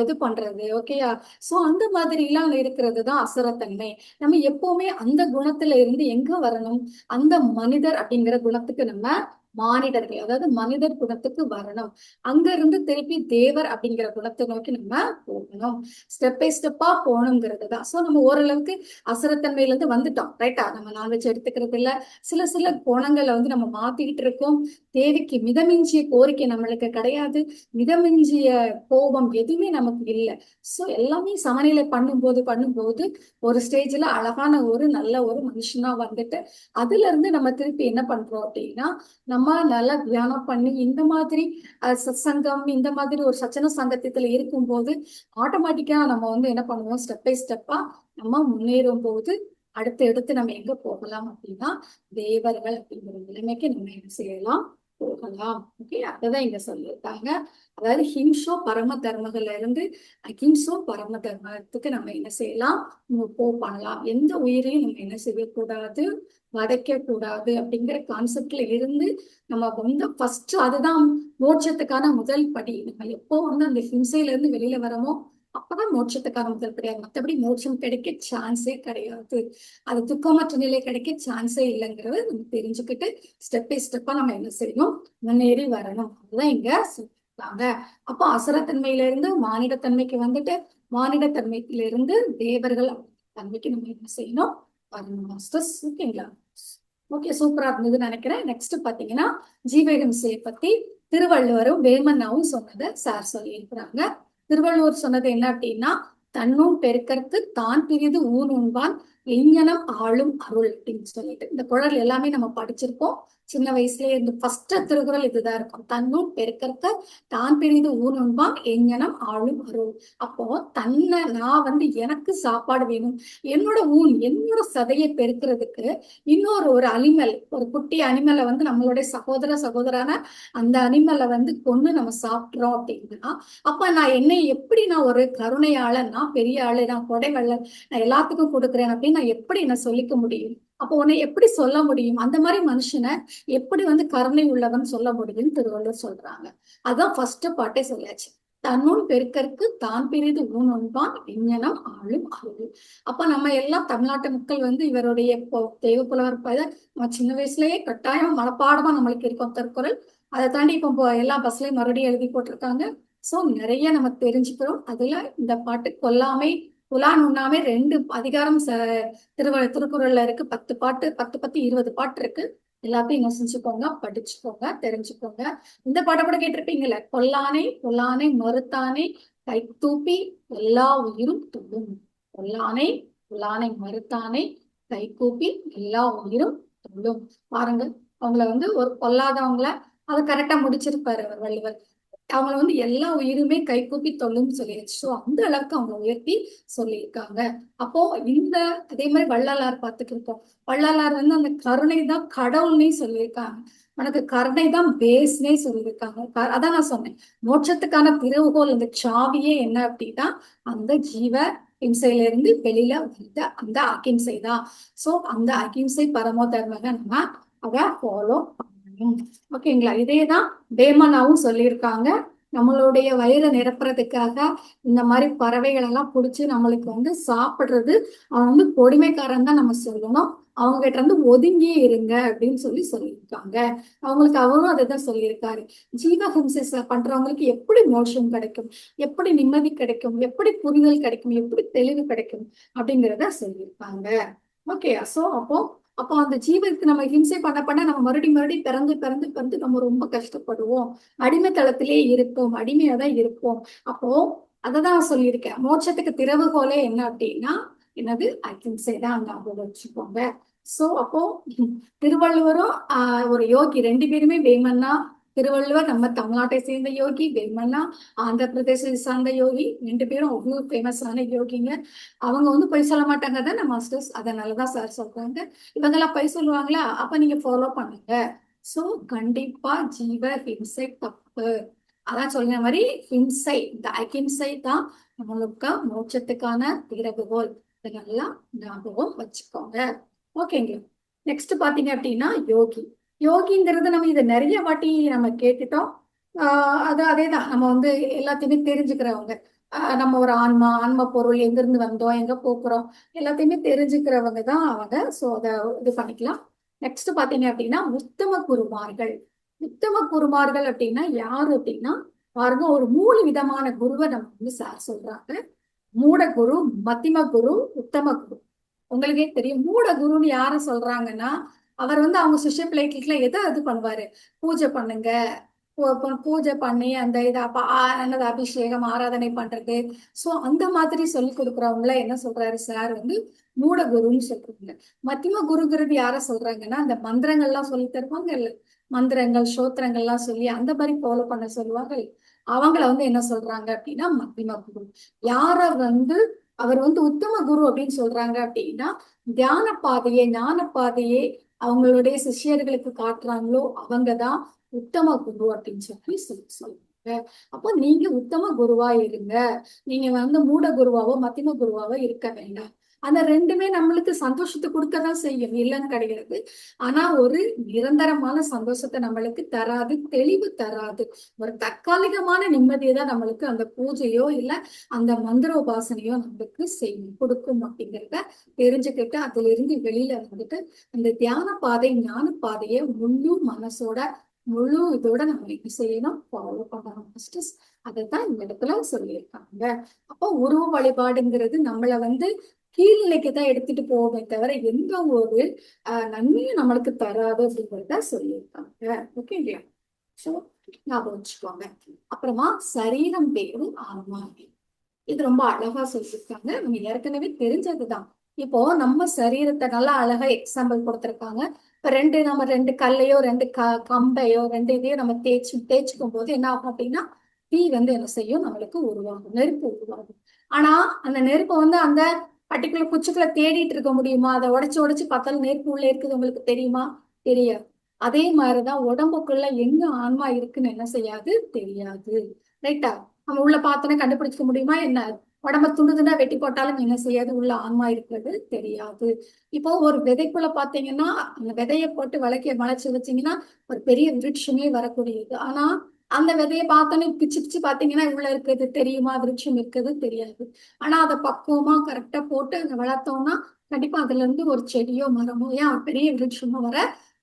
இது பண்றது. ஓகேயா? சோ அந்த மாதிரி எல்லாம் இருக்கிறது தான் அசுரத்தன்மை. நம்ம எப்பவுமே அந்த குணத்துல இருந்து எங்க வரணும்? அந்த மனிதர் அப்படிங்கிற குணத்துக்கு நம்ம மானிடர்கள், அதாவது மனிதர் குணத்துக்கு வரணும். அங்க இருந்து திருப்பி தேவர் அப்படிங்கிற குணத்தை நோக்கி நம்ம போகணும். ஸ்டெப் பை ஸ்டெப்பா போகணுங்கிறது தான். சோ நம்ம ஓரளவுக்கு அசுரத்தன்மையில இருந்து வந்துட்டோம். ரைட்டா? நம்ம நான்வெஜ் எடுத்துக்கிறது இல்ல. சில சில குணங்களை வந்து நம்ம மாத்திக்கிட்டு இருக்கோம். தேவைக்கு மிதமிஞ்சிய கோரிக்கை நம்மளுக்கு கிடையாது. மிதமிஞ்சிய கோபம் எதுவுமே நமக்கு இல்லை. சோ எல்லாமே சமநிலை பண்ணும்போது ஒரு ஸ்டேஜ்ல அழகான ஒரு நல்ல ஒரு மனுஷனா வந்துட்டு, அதுல இருந்து நம்ம திருப்பி என்ன பண்றோம் அப்படின்னா, நம்ம நல்லா தியானம் பண்ணி இந்த மாதிரி சத்சங்கம், இந்த மாதிரி ஒரு சச்சன சங்கத்துல இருக்கும்போது ஆட்டோமேட்டிக்கா நம்ம வந்து என்ன பண்ணுவோம்? ஸ்டெப் பை ஸ்டெப்பா நம்ம முன்னேறும் போது அடுத்து எடுத்து நம்ம எங்க போகலாம் அப்படின்னா, தேவர்கள் அப்படிங்கிற நிலைமைக்கு நம்ம என்ன செய்யலாம்? போகலாம். ஓகே, அததான் இங்க சொல்லியிருக்காங்க. அதாவது ஹிம்சோ பரம தர்மங்கள்ல இருந்து அகிம்சோ பரம தர்மத்துக்கு நம்ம என்ன செய்யலாம்? பண்ணலாம். எந்த உயிரையும் நம்ம என்ன செய்யக்கூடாது? வதைக்க கூடாது அப்படிங்கிற கான்செப்ட்ல இருந்து நம்ம வந்து ஃபர்ஸ்ட் அதுதான் மோட்சத்துக்கான முதல் படி. நம்ம எப்போ வந்து அந்த ஹிம்சையில இருந்து வெளியில வரமோ அப்பதான் மோட்சத்துக்கான முதல் படியாது. மற்றபடி மோட்சம் கிடைக்க சான்ஸே கிடையாது. அது துக்கமற்ற நிலை கிடைக்க சான்ஸே இல்லைங்கிறத நம்ம தெரிஞ்சுக்கிட்டு ஸ்டெப் பை ஸ்டெப்பா நம்ம என்ன செய்யணும்? முன்னேறி வரணும். அதுதான் இங்க சொல்லியிருக்காங்க. அப்போ அசுரத்தன்மையில இருந்து மானிடத்தன்மைக்கு வந்துட்டு, மானிடத்தன்மையில இருந்து தேவர்கள் தன்மைக்கு நம்ம என்ன செய்யணும்? வரணும் மாஸ்டர்ஸ். ஓகேங்களா? ஓகே, சூப்பரா இருந்ததுன்னு நினைக்கிறேன். நெக்ஸ்ட் பாத்தீங்கன்னா, ஜீவஹிம்சையை பத்தி திருவள்ளுவரும் வேமன்னாவும் சொன்னதை சார் சொல்லி இருக்கிறாங்க. திருவள்ளுவர் சொன்னது என்ன அப்படின்னா, தன்னும் பெருக்கற்கு தான் பிரிது ஊன் உண்பான் எஞ்ஞனம் ஆளும் அருள் அப்படின்னு சொல்லிட்டு, இந்த குறள் எல்லாமே நம்ம படிச்சிருப்போம் சின்ன வயசுலயே இருந்து. ஃபர்ஸ்ட் திருக்குறள் இதுதான் இருக்கும். தன்னும் பெருக்கற்க தான் பிரிது ஊன் உண்பான் எஞ்ஞனம் ஆளும் அருள். அப்போ தன்னை நான் வந்து எனக்கு சாப்பாடு வேணும், என்னோட ஊன் என்னோட சதையை பெருக்கிறதுக்கு இன்னொரு ஒரு அனிமல், ஒரு குட்டி அனிமலை வந்து நம்மளுடைய சகோதரனா அந்த அனிமலை வந்து கொண்டு நம்ம சாப்பிட்றோம் அப்படின்னா, அப்ப நான் என்னை எப்படி நான் ஒரு கருணையாள, நான் பெரிய ஆளு, நான் கொடைவள்ளல், நான் எல்லாத்துக்கும் கொடுக்குறேன் அப்படின்னு நான் எப்படி என்ன சொல்லிக்க முடியும்? அப்போ உன்னை எப்படி சொல்ல முடியும்? அந்த மாதிரி மனுஷனை எப்படி வந்து கருணை உள்ளவன் சொல்ல முடியும்னு திருவள்ளுவர் சொல்றாங்க. அதான் ஃபர்ஸ்ட் பாட்டே சொல்லியாச்சு. தன்னுள் பெருக்கற்கு தான் பிரிது ஊன் உண்பான் எஞ்ஞனம் ஆளும் அருள். அப்ப நம்ம எல்லாம் தமிழ்நாட்டு மக்கள் வந்து இவருடைய தெய்வப்புலவர் நம்ம சின்ன வயசுலயே கட்டாயம் மனப்பாடமா நம்மளுக்கு இருக்கும் திருக்குறள். அதை தாண்டி இப்போ எல்லா பஸ்லயும் மறுபடியும் எழுதி போட்டிருக்காங்க. சோ நிறைய நம்ம தெரிஞ்சுக்கிறோம். அதுல இந்த பாட்டு கொல்லாமை புலான் உண்ணாமை 2 அதிகாரம் திருக்குறள்ல இருக்கு. 10 பாட்டு, 20 பாட்டு இருக்கு. எல்லாத்தையும் என்ன செஞ்சுக்கோங்க? படிச்சுக்கோங்க, தெரிஞ்சுக்கோங்க. இந்த பாட்டை கூட கேட்டிருப்பீங்கல்ல, கொல்லானை புலானை மறுத்தானை கைத்தூப்பி எல்லா உயிரும் தொழும். கொல்லானை புலானை மறுத்தானை கைகூப்பி எல்லா உயிரும் தொழும். பாருங்க, அவங்கள வந்து ஒரு பொல்லாதவங்கள அதை கரெக்டா முடிச்சிருப்பாரு அவர் வள்ளுவர். அவங்கள வந்து எல்லா உயிருமே கைகூப்பி தொல்லுன்னு சொல்லிடுச்சு. ஸோ அந்த அளவுக்கு அவங்க உயர்த்தி சொல்லியிருக்காங்க. அப்போ இந்த அதே மாதிரி வள்ளலார் பார்த்துட்டு இருக்கோம். வள்ளலார் வந்து அந்த கருணை தான் கடவுள்னே சொல்லியிருக்காங்க. உனக்கு கருணை தான் பேஸ்னே சொல்லியிருக்காங்க. அதான் நான் சொன்னேன், மோட்சத்துக்கான திறவுகோல் அந்த சாவியே என்ன அப்படின்னா அந்த ஜீவ இம்சையில இருந்து வெளியில வந்த அந்த அகிம்சை தான். சோ அந்த அகிம்சை பரமோ தர்மக நம்ம அதை ஃபாலோ பண்ணணும். ஓகேங்களா? இதேதான் வேமனாவும் சொல்லியிருக்காங்க. நம்மளுடைய வயிறை நிரப்புறதுக்காக இந்த மாதிரி பறவைகள் எல்லாம் பிடிச்சி நம்மளுக்கு வந்து சாப்பிடுறது அவன் வந்து கொடுமைக்காரன் தான் நம்ம சொல்லணும். அவங்க கிட்ட இருந்து ஒதுங்கியே இருங்க அப்படின்னு சொல்லி சொல்லியிருக்காங்க. அவங்களுக்கு அவரும் அதை தான் சொல்லியிருக்காரு. ஜீவஹிம்சை பண்றவங்களுக்கு எப்படி மோட்சம் கிடைக்கும், எப்படி நிம்மதி கிடைக்கும், எப்படி புரிதல் கிடைக்கும், எப்படி தெளிவு கிடைக்கும் அப்படிங்கிறத சொல்லியிருக்காங்க. ஓகே. சோ அப்போ அப்போ அந்த ஜீவனுக்கு நம்ம ஹிம்சை பண்ண நம்ம மறுபடியும் பிறந்து பிறந்து பிறந்து நம்ம ரொம்ப கஷ்டப்படுவோம். அடிமைத்தளத்திலே இருப்போம், அடிமையா தான் இருப்போம். அப்போ அததான் சொல்லியிருக்கேன், மோட்சத்துக்கு திறவுகோலே என்ன அப்படின்னா என்னது அகிம்சை தான். ஞாபகம் வச்சுக்கோங்க. சோ அப்போ திருவள்ளுவரும் ஒரு யோகி, ரெண்டு பேருமே வேமன்னா. திருவள்ளுவர் நம்ம தமிழ்நாட்டை சேர்ந்த யோகி, வேமன்னா ஆந்திர பிரதேசத்தை சார்ந்த யோகி. ரெண்டு பேரும் அவ்வளவு ஃபேமஸான யோகிங்க. அவங்க வந்து பொய் சொல்ல மாட்டாங்க தானே மாஸ்டர்ஸ், அதனாலதான் சார் சொல்றாங்க. இவங்கெல்லாம் பொய் சொல்லுவாங்களா? அப்ப நீங்க ஃபாலோ பண்ணுங்க. சோ கண்டிப்பா ஜீவ ஹிம்சை தப்பு. அதான் சொல்ற மாதிரி ஹிம்சை, இந்த அகிம்சை தான் நம்மளுக்கு மோட்சத்துக்கான திறவுகோல். இதெல்லாம் ஞாபகம் வச்சுக்கோங்க. ஓகேங்க. நெக்ஸ்ட் பாத்தீங்க அப்படின்னா யோகி. யோகிங்கிறது நம்ம இதை நிறைய வாட்டி நம்ம கேட்டுட்டோம். அது அதேதான், நம்ம வந்து எல்லாத்தையுமே தெரிஞ்சுக்கிறவங்க. நம்ம ஒரு ஆன்மா, ஆன்ம பொருள், எங்கிருந்து வந்தோம், எங்க போக்குறோம், எல்லாத்தையுமே தெரிஞ்சுக்கிறவங்க தான் அவங்க. ஸோ அதை இது பண்ணிக்கலாம். நெக்ஸ்ட் பாத்தீங்க அப்படின்னா உத்தம குருமார்கள். உத்தம குருமார்கள் அப்படின்னா யாரு அப்படின்னா பாருங்க, ஒரு 3 விதமான குருவை நம்ம வந்து சார் சொல்றாங்க. மூட குரு, மத்திம குரு, உத்தம குரு. உங்களுக்கே தெரியும் மூட குருன்னு யார சொல்றாங்கன்னா, அவர் வந்து அவங்க சிஷ்ய பிள்ளைகளுக்குலாம் எதை இது பண்ணுவாரு, பூஜை பண்ணுங்க, பூஜை பண்ணி அந்த இதை என்னது அபிஷேகம் ஆராதனை பண்றது. சோ அந்த மாதிரி சொல்லி கொடுக்குறவங்கள என்ன சொல்றாரு சார் வந்து மூட குருன்னு சொல்றாங்க. மத்தியம குருங்கிறது யார சொல்றாங்கன்னா, அந்த மந்திரங்கள்லாம் சொல்லி தருவாங்க இல்ல, மந்திரங்கள் சோத்திரங்கள்லாம் சொல்லி அந்த மாதிரி ஃபாலோ பண்ண சொல்லுவாங்க. அவங்கள வந்து என்ன சொல்றாங்க அப்படின்னா மத்தியம குரு. யார வந்து அவர் வந்து உத்தம குரு அப்படின்னு சொல்றாங்க அப்படின்னா, தியான பாதையை, ஞான பாதையை அவங்களுடைய சிஷ்யர்களுக்கு காட்டுறாங்களோ அவங்கதான் உத்தம குரு அப்படின்னு சொல்லுவாங்க. அப்போ நீங்க உத்தம குருவா இருங்க. நீங்க வந்து மூட குருவாவோ மத்தியம குருவாவோ இருக்க வேண்டாம். அந்த ரெண்டுமே நம்மளுக்கு சந்தோஷத்தை கொடுக்கதான் செய்யும், இல்லைன்னு கிடையாது. ஆனா ஒரு நிரந்தரமான சந்தோஷத்தை நம்மளுக்கு தராது, தெளிவு தராது. ஒரு தற்காலிகமான நிம்மதியை தான் நம்மளுக்கு அந்த பூஜையோ இல்ல அந்த மந்திர உபாசனையோ நம்மளுக்கு செய்யும், கொடுக்கும் அப்படிங்கிறத தெரிஞ்சுக்கிட்டு அதுல இருந்து வெளியில வந்துட்டு அந்த தியான பாதை, ஞான பாதையை முழு மனசோட முழு இதோட நம்ம என்ன செய்யணும், ஃபாலோ பண்ணணும். அதைத்தான் இந்த இடத்துல சொல்லியிருக்காங்க. அப்போ உருவ வழிபாடுங்கிறது நம்மள வந்து கீழ்நிலைக்கு தான் எடுத்துட்டு போவோமே தவிர எந்த ஒரு நன்மையும் நம்மளுக்கு தராது அப்படிங்கிறத சொல்லியிருக்காங்க. ஓகே இல்லையா? ஸோ ஞாபகம் வச்சுக்கோங்க. அப்புறமா சரீரம் வேறு ஆன்மா வேறு. இது ரொம்ப அழகா சொல்லியிருக்காங்க. நம்ம ஏற்கனவே தெரிஞ்சதுதான். இப்போ நம்ம சரீரத்தை நல்லா அழகா எக்ஸாம்பிள் கொடுத்திருக்காங்க. இப்ப நம்ம ரெண்டு கல்லையோ ரெண்டு கம்பையோ ரெண்டு இதையோ நம்ம தேய்ச்சிக்கும் போது என்ன ஆகும் அப்படின்னா தீ வந்து என்ன செய்யும், நம்மளுக்கு உருவாகும், நெருப்பு உருவாகும். ஆனா அந்த நெருப்பை வந்து அந்த பர்டிகுலர் குச்சிக்குள்ள தேடிட்டு இருக்க முடியுமா? அதை உடைச்சு உடைச்சு பார்த்தாலும் நெருப்பு உள்ள இருக்குது உங்களுக்கு தெரியுமா? தெரியாது. அதே மாதிரிதான் உடம்புக்குள்ள எங்க ஆன்மா இருக்குன்னு என்ன செய்யாது, தெரியாது. ரைட்டா? நம்ம உள்ள பார்த்தோன்னே கண்டுபிடிச்சிக்க முடியுமா என்ன? உடம்ப துண்டுதுண்டா வெட்டி போட்டாலும் என்ன செய்யாது, உள்ள ஆன்மா இருக்கிறது தெரியாது. இப்போ ஒரு விதைக்குள்ள பாத்தீங்கன்னா அந்த விதையை போட்டு விளக்கி மலைச்சு வச்சீங்கன்னா ஒரு பெரிய விருட்சமே வரக்கூடியது. ஆனா அந்த விதையை பார்த்தோன்னே பிச்சு பிச்சு பாத்தீங்கன்னா உள்ள இருக்கிறது தெரியுமா, விருட்சம் இருக்கிறது தெரியாது. ஆனா அதை பக்குவமா கரெக்டா போட்டு அதை வளர்த்தோம்னா கண்டிப்பா அதுல இருந்து ஒரு செடியோ மரமோ ஏன் பெரிய விருட்சமோ வர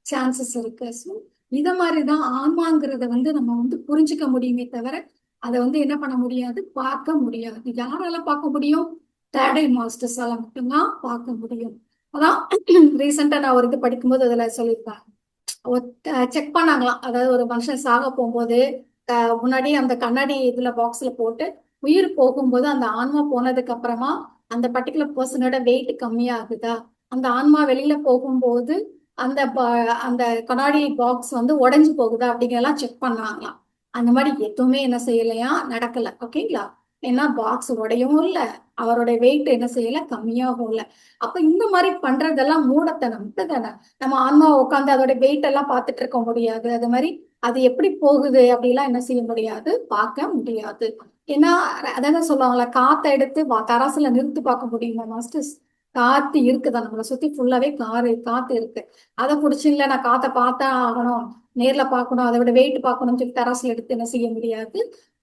சான்சஸ் இருக்கு. ஸோ இத மாதிரிதான் ஆன்மாங்கிறத வந்து நம்ம வந்து புரிஞ்சுக்க முடியுமே தவிர அதை வந்து என்ன பண்ண முடியாது, பார்க்க முடியாது. யாரால பார்க்க முடியும்? தேடை மாஸ்டர்ஸால மட்டும்தான் பார்க்க முடியும். அதான் ரீசெண்டா நான் ஒரு இது படிக்கும்போது அதுல சொல்லியிருப்பாங்க, செக் பண்ணாங்களாம். அதாவது ஒரு மனுஷன் சாக போகும்போது முன்னாடி அந்த கண்ணாடி இதுல பாக்ஸ்ல போட்டு உயிர் போகும்போது அந்த ஆன்மா போனதுக்கு அப்புறமா அந்த பர்டிகுலர் பர்சனோட வெயிட் கம்மியாகுதா, அந்த ஆன்மா வெளியில போகும்போது அந்த அந்த கண்ணாடி பாக்ஸ் வந்து உடைஞ்சு போகுதா அப்படிங்கறதெல்லாம் செக் பண்ணாங்களாம். அந்த மாதிரி எதுவுமே என்ன செய்யலையா, நடக்கல. ஓகேங்களா? ஏன்னா பாக்ஸ் உடையவும் இல்ல, அவருடைய வெயிட் என்ன செய்யல, கம்மியாகவும் இல்ல. அப்ப இந்த மாதிரி பண்றதெல்லாம் மூடத்தனம் தானே. நம்ம ஆன்மா உட்காந்து அதோட வெயிட் எல்லாம் பார்த்துட்டு இருக்க முடியாது. அது மாதிரி அது எப்படி போகுது அப்படிலாம் என்ன செய்ய முடியாது, பார்க்க முடியாது. ஏன்னா அதான் சொல்லுவாங்களா, காத்தை எடுத்து தராசுல நிறுத்தி பார்க்க முடியுமா மாஸ்டர்ஸ்? காத்து இருக்குதான், நம்மளை சுத்தி ஃபுல்லாவே காத்து இருக்கு. அதை பிடிச்சிங்களா, நான் காத்தை பார்த்தா ஆகணும், நேர்ல பார்க்கணும், அதை விட வெயிட் பார்க்கணும்னு சொல்லி தராசுல எடுத்து என்ன செய்ய முடியாது,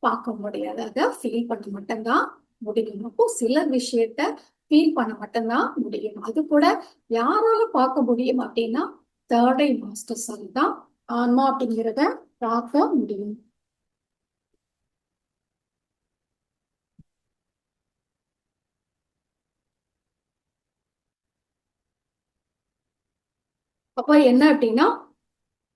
பார்க்க முடியாது. அதை ஃபீல் பண்ண மட்டும்தான் முடியும். அப்போ சில விஷயத்த ஃபீல் பண்ண மட்டும்தான் முடியும். அது கூட யாரால பார்க்க முடியும் அப்படின்னா தேர்ட் ஐ மாஸ்டர்ஸால தான் ஆன்மா அப்படிங்கிறத பார்க்க முடியும். அப்ப என்ன அப்படின்னா,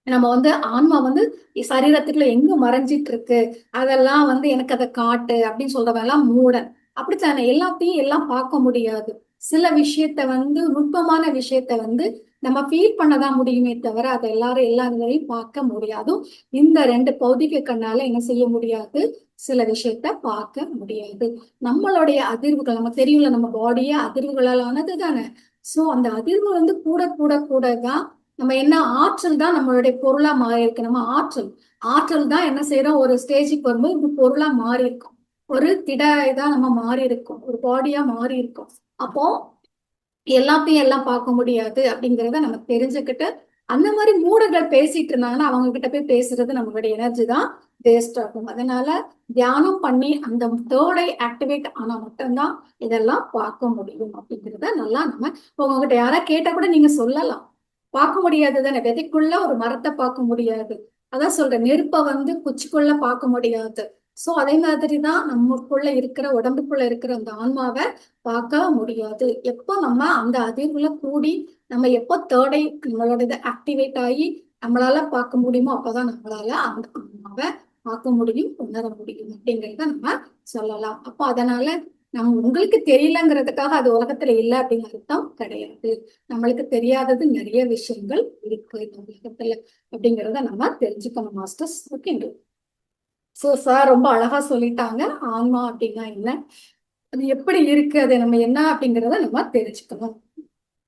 நம்ம வந்து ஆன்மா வந்து சரீரத்துக்குள்ள எங்க மறைஞ்சிட்டு இருக்கு, அதெல்லாம் வந்து எனக்கு அதை காட்டு அப்படின்னு சொல்றவெல்லாம் மூடன். அப்படித்தானே, எல்லாத்தையும் எல்லாம் பார்க்க முடியாது. சில விஷயத்த வந்து நுட்பமான விஷயத்த வந்து நம்ம ஃபீல் பண்ணதான் முடியுமே தவிர அதை எல்லா இதுலையும் பார்க்க முடியாது. இந்த ரெண்டு பௌதிக கண்ணால என்ன செய்ய முடியாது, சில விஷயத்த பார்க்க முடியாது. நம்மளுடைய அதிர்வுகள், நமக்கு தெரியும்ல, நம்ம பாடியே அதிர்வுகளால் ஆனது தானே. சோ அந்த அதிர்வு வந்து கூட கூட கூட தான் நம்ம என்ன, ஆற்றல் தான் நம்மளுடைய பொருளா மாறி இருக்கு. நம்ம ஆற்றல் தான் என்ன செய்யறோம், ஒரு ஸ்டேஜுக்கு வரும்போது இது பொருளா மாறி இருக்கும். ஒரு திட இதா நம்ம மாறி இருக்கோம், ஒரு பாடியா மாறி இருக்கோம். அப்போ எல்லாத்தையும் எல்லாம் பார்க்க முடியாது அப்படிங்கிறத நம்ம தெரிஞ்சுக்கிட்டு, அந்த மாதிரி மூடர்கள் பேசிட்டு இருந்தாங்கன்னா அவங்க கிட்ட போய் பேசுறது நம்மளுடைய எனர்ஜி தான் வேஸ்ட் ஆகும். அதனால தியானம் பண்ணி அந்த தேர்ட் ஐ ஆக்டிவேட் ஆனா மட்டும்தான் இதெல்லாம் பார்க்க முடியும் அப்படிங்கிறத நல்லா நம்ம உங்ககிட்ட யாரா கேட்டா கூட நீங்க சொல்லலாம். பார்க்க முடியாது தானே, விதைக்குள்ள ஒரு மரத்தை பார்க்க முடியாது. அதான் சொல்றேன், நெருப்பை வந்து குச்சிக்குள்ள பார்க்க முடியாது. சோ அதே மாதிரிதான் நமக்குள்ள இருக்கிற, உடம்புக்குள்ள இருக்கிற அந்த ஆன்மாவை பார்க்க முடியாது. எப்போ நம்ம அந்த அதிர்வுல கூடி நம்ம எப்போ தேர்ட் ஐ நம்மளோட இது ஆக்டிவேட் ஆகி நம்மளால பார்க்க முடியுமோ அப்பதான் நம்மளால அந்த ஆன்மாவை பார்க்க முடியும், உணர முடியும் அப்படிங்கிறத நம்ம சொல்லலாம். அப்போ அதனால நம்ம உங்களுக்கு தெரியலங்கிறதுக்காக அது உலகத்துல இல்லை அப்படின்னு அர்த்தம் கிடையாது. நம்மளுக்கு தெரியாதது நிறைய விஷயங்கள் இருக்கு இந்த உலகத்துல அப்படிங்கிறத நம்ம தெரிஞ்சுக்கணும் மாஸ்டர்ஸ். ஓகேங்க. சோ சார் ரொம்ப அழகா சொல்லிட்டாங்க ஆன்மா அப்படின்னா என்ன, அது எப்படி இருக்கு, அது நம்ம என்ன அப்படிங்கிறத நம்ம தெரிஞ்சுக்கணும்.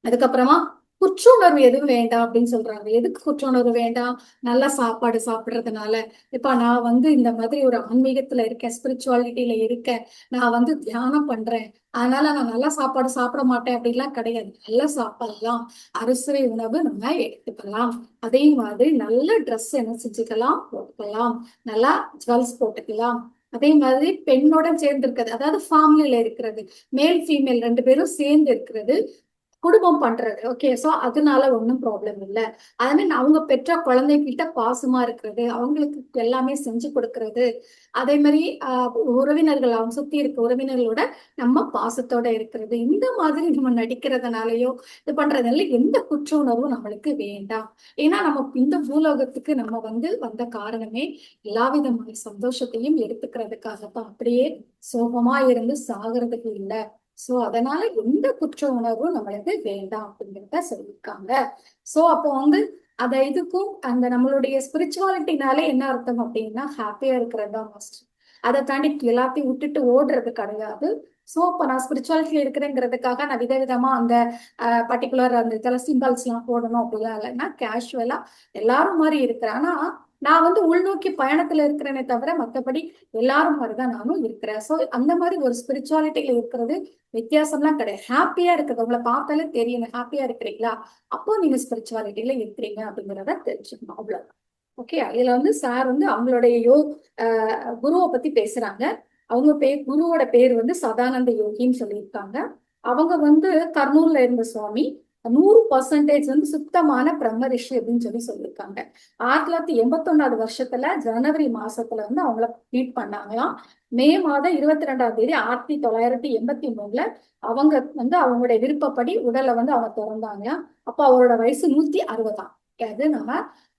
அதுக்கப்புறமா குற்றுணர்வு எதுவும் வேண்டாம் அப்படின்னு சொல்றாங்க. எதுக்கு குற்றுணர்வு வேண்டாம்? நல்ல சாப்பாடு சாப்பிடுறதுனால. இப்ப நான் வந்து இந்த மாதிரி ஒரு ஆன்மீகத்துல இருக்கேன், ஸ்பிரிச்சுவாலிட்டியில இருக்கேன், நான் வந்து தியானம் பண்றேன், அதனால நான் நல்ல சாப்பாடு சாப்பிட மாட்டேன் அப்படின்லாம் கிடையாது. நல்ல சாப்பிடலாம், அறுசுவை உணவு நம்ம எடுத்துக்கலாம். அதே மாதிரி நல்ல ட்ரெஸ் என்ன செஞ்சுக்கலாம், போட்டுக்கலாம், நல்லா ஜுவல்ஸ் போட்டுக்கலாம். அதே மாதிரி பெண்ணோட சேர்ந்து இருக்கிறது, அதாவது ஃபேமிலியில இருக்கிறது, மேல் ஃபீமேல் ரெண்டு பேரும் சேர்ந்து இருக்கிறது, குடும்பம் பண்றது. ஓகே, சோ அதனால ஒன்றும் ப்ராப்ளம் இல்லை. அதே அவங்க பெற்ற குழந்தைகிட்ட பாசமா இருக்கிறது, அவங்களுக்கு எல்லாமே செஞ்சு கொடுக்கறது, அதே மாதிரி உறவினர்கள், அவங்க சுத்தி இருக்க உறவினர்களோட நம்ம பாசத்தோட இருக்கிறது, இந்த மாதிரி நம்ம நடிக்கிறதுனாலயோ இது பண்றதுனால எந்த குற்ற உணர்வும் நம்மளுக்கு வேண்டாம். ஏன்னா நம்ம இந்த பூலோகத்துக்கு நம்ம வந்து வந்த காரணமே எல்லா விதமான சந்தோஷத்தையும் எடுத்துக்கிறதுக்காகத்தான். அப்படியே சோகமா இருந்து சாகிறதுக்கு இல்லை. சோ அதனால எந்த குற்ற உணர்வும் நம்மளுக்கு வேண்டாம் அப்படிங்கிறத சொல்லியிருக்காங்க. சோ அப்போ வந்து அத இதுக்கும் அந்த நம்மளுடைய ஸ்பிரிச்சுவாலிட்டினாலே என்ன அர்த்தம் அப்படின்னா ஹாப்பியா இருக்கிறது தான் மஸ்ட். அதை தாண்டி எல்லாத்தையும் விட்டுட்டு ஓடுறது கிடையாது. சோ இப்ப நான் ஸ்பிரிச்சுவாலிட்டியில இருக்கிறேங்கிறதுக்காக நான் விதவிதமா அந்த பர்டிகுலர் அந்த இதெல்லாம் சிம்பிள்ஸ் எல்லாம் போடணும் அப்படிலாம் இல்லைன்னா கேஷுவலா எல்லாரும் மாதிரி இருக்கிறேன். ஆனா நான் வந்து உள்நோக்கி பயணத்துல இருக்கிறேனே தவிர மற்றபடி எல்லாரும் மாதிரிதான் நானும் இருக்கிறேன். சோ அந்த மாதிரி ஒரு ஸ்பிரிச்சுவாலிட்டியில இருக்கிறது வித்தியாசம்லாம் கிடையாது. ஹாப்பியா இருக்கிறது உங்களை பார்த்தாலே தெரியும், ஹாப்பியா இருக்கிறீங்களா, அப்போ நீங்க ஸ்பிரிச்சுவாலிட்டியில இருக்கிறீங்க அப்படிங்கிறத தெரிஞ்சுக்கணும். அவ்வளவுதான். ஓகே. இதுல வந்து சார் வந்து அவங்களுடைய குருவை பத்தி பேசுறாங்க. அவங்க குருவோட பேர் வந்து சதானந்த யோகின்னு சொல்லியிருக்காங்க. அவங்க வந்து கர்னூல்ல இருந்த சுவாமி. 100% வந்து சுத்தமான பிரம்ம ரிஷி அப்படின்னு சொல்லியிருக்காங்க. 1981 ஜனவரி மாசத்துல வந்து அவங்கள மீட் பண்ணாங்களாம். மே மாதம் 22 1983 அவங்க வந்து அவங்களுடைய விருப்பப்படி உடலை வந்து அவங்க திறந்தாங்களாம். அப்ப அவரோட வயசு 160. அது நம்ம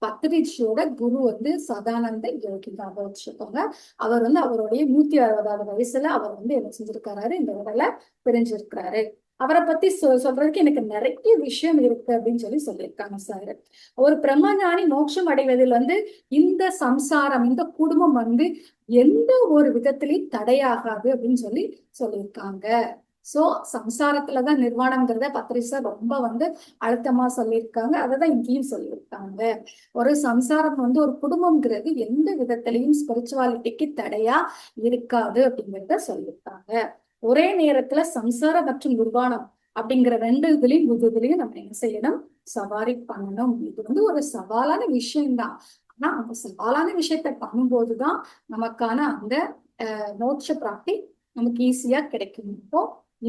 பத்ரிஜியோட குரு வந்து சதானந்த யோகி தான் வச்சுக்கோங்க. அவர் வந்து அவருடைய 160வது வயசுல அவர் வந்து என்ன செஞ்சிருக்காரு, இந்த உடலை பிரிஞ்சிருக்கிறாரு. அவரை பத்தி சொல்றதுக்கு எனக்கு நிறைய விஷயம் இருக்கு அப்படின்னு சொல்லியிருக்காங்க சார். ஒரு பிரம்மஞானி மோட்சம் அடைவதில் இந்த சம்சாரம், இந்த குடும்பம் எந்த ஒரு விதத்திலையும் தடையாகாது அப்படின்னு சொல்லியிருக்காங்க. சோ சம்சாரத்துலதான் நிர்வாணம்ங்கிறத பத்ரி சார் ரொம்ப அழுத்தமா சொல்லியிருக்காங்க. அததான் இங்கேயும் சொல்லியிருக்காங்க. ஒரு சம்சாரம் ஒரு குடும்பம்ங்கிறது எந்த விதத்திலையும் ஸ்பிரிச்சுவாலிட்டிக்கு தடையா இருக்காது அப்படிங்கிறத சொல்லியிருக்காங்க. ஒரே நேரத்துல சம்சாரம் மற்றும் நிர்வாணம் அப்படிங்கிற ரெண்டு இதுலயும் நம்ம என்ன செய்யணும், சவாரி பண்ணணும். இது ஒரு சவாலான விஷயம்தான். ஆனா அந்த சவாலான விஷயத்த பண்ணும்போதுதான் நமக்கான அந்த மோட்ச பிராப்தி நமக்கு ஈஸியா கிடைக்கும். இப்போ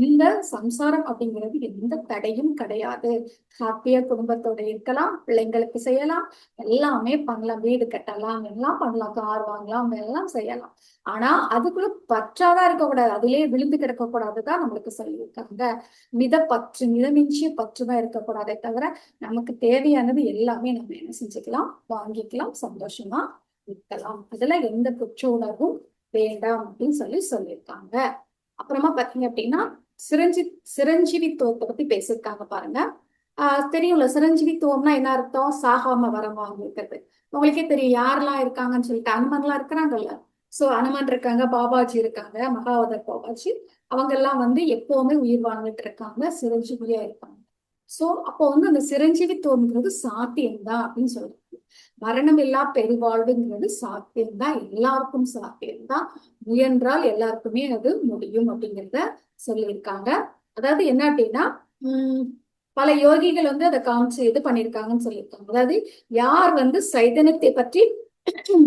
இந்த சம்சாரம் அப்படிங்கிறது எந்த தடையும் கிடையாது. ஹாப்பியா குடும்பத்தோட இருக்கலாம், பிள்ளைங்களுக்கு செய்யலாம், எல்லாமே பண்ணலாம், வீடு கட்டலாம், எல்லாம் பண்ணலாம், கார் வாங்கலாம், எல்லாம் செய்யலாம். ஆனா அதுக்குள்ள பற்றாதான் இருக்கக்கூடாது, அதுலயே விழுந்து கிடக்க கூடாதுதான் நம்மளுக்கு சொல்லியிருக்காங்க. மிதமிஞ்சிய பற்றுதான் இருக்கக்கூடாதே தவிர நமக்கு தேவையானது எல்லாமே நம்ம என்ன செஞ்சுக்கலாம், வாங்கிக்கலாம், சந்தோஷமா இருக்கலாம். அதுல எந்த குற்ற உணர்வும் வேண்டாம் அப்படின்னு சொல்லியிருக்காங்க. அப்புறமா பாத்தீங்க அப்படின்னா சிரஞ்சீவித்துவத்தை பத்தி பேசியிருக்காங்க பாருங்க. தெரியும்ல, சிரஞ்சீவித்துவம்னா என்ன அர்த்தம்? சாகாம வரம் வாங்கிருக்கிறது. உங்களுக்கே தெரியும் யாரெல்லாம் இருக்காங்கன்னு சொல்லிட்டு. அனுமன்லாம் இருக்கிறாங்கல்ல. சோ அனுமன் இருக்காங்க, பாபாஜி இருக்காங்க, மகாவதர் பாபாஜி. அவங்க எல்லாம் எப்பவுமே உயிர் வாழ்ந்துட்டு இருக்காங்க, சிரஞ்சீவியா இருக்காங்க. சோ அப்போ அந்த சிரஞ்சீவித்துவம்ங்கிறது சாத்தியம்தான் அப்படின்னு சொல்றாங்க. மரணம் இல்லா பெருவாழ்வுங்கிறது சாத்தியம்தான், எல்லாருக்கும் சாத்தியம்தான். முயன்றால் எல்லாருக்குமே அது முடியும் அப்படிங்கிறத சொல்லியிருக்காங்க. அதாவது என்ன அப்படின்னா, பல யோகிகள் அதை காமிச்சு இது பண்ணியிருக்காங்கன்னு சொல்லியிருக்காங்க. அதாவது யார் சைதன்யத்தை பற்றி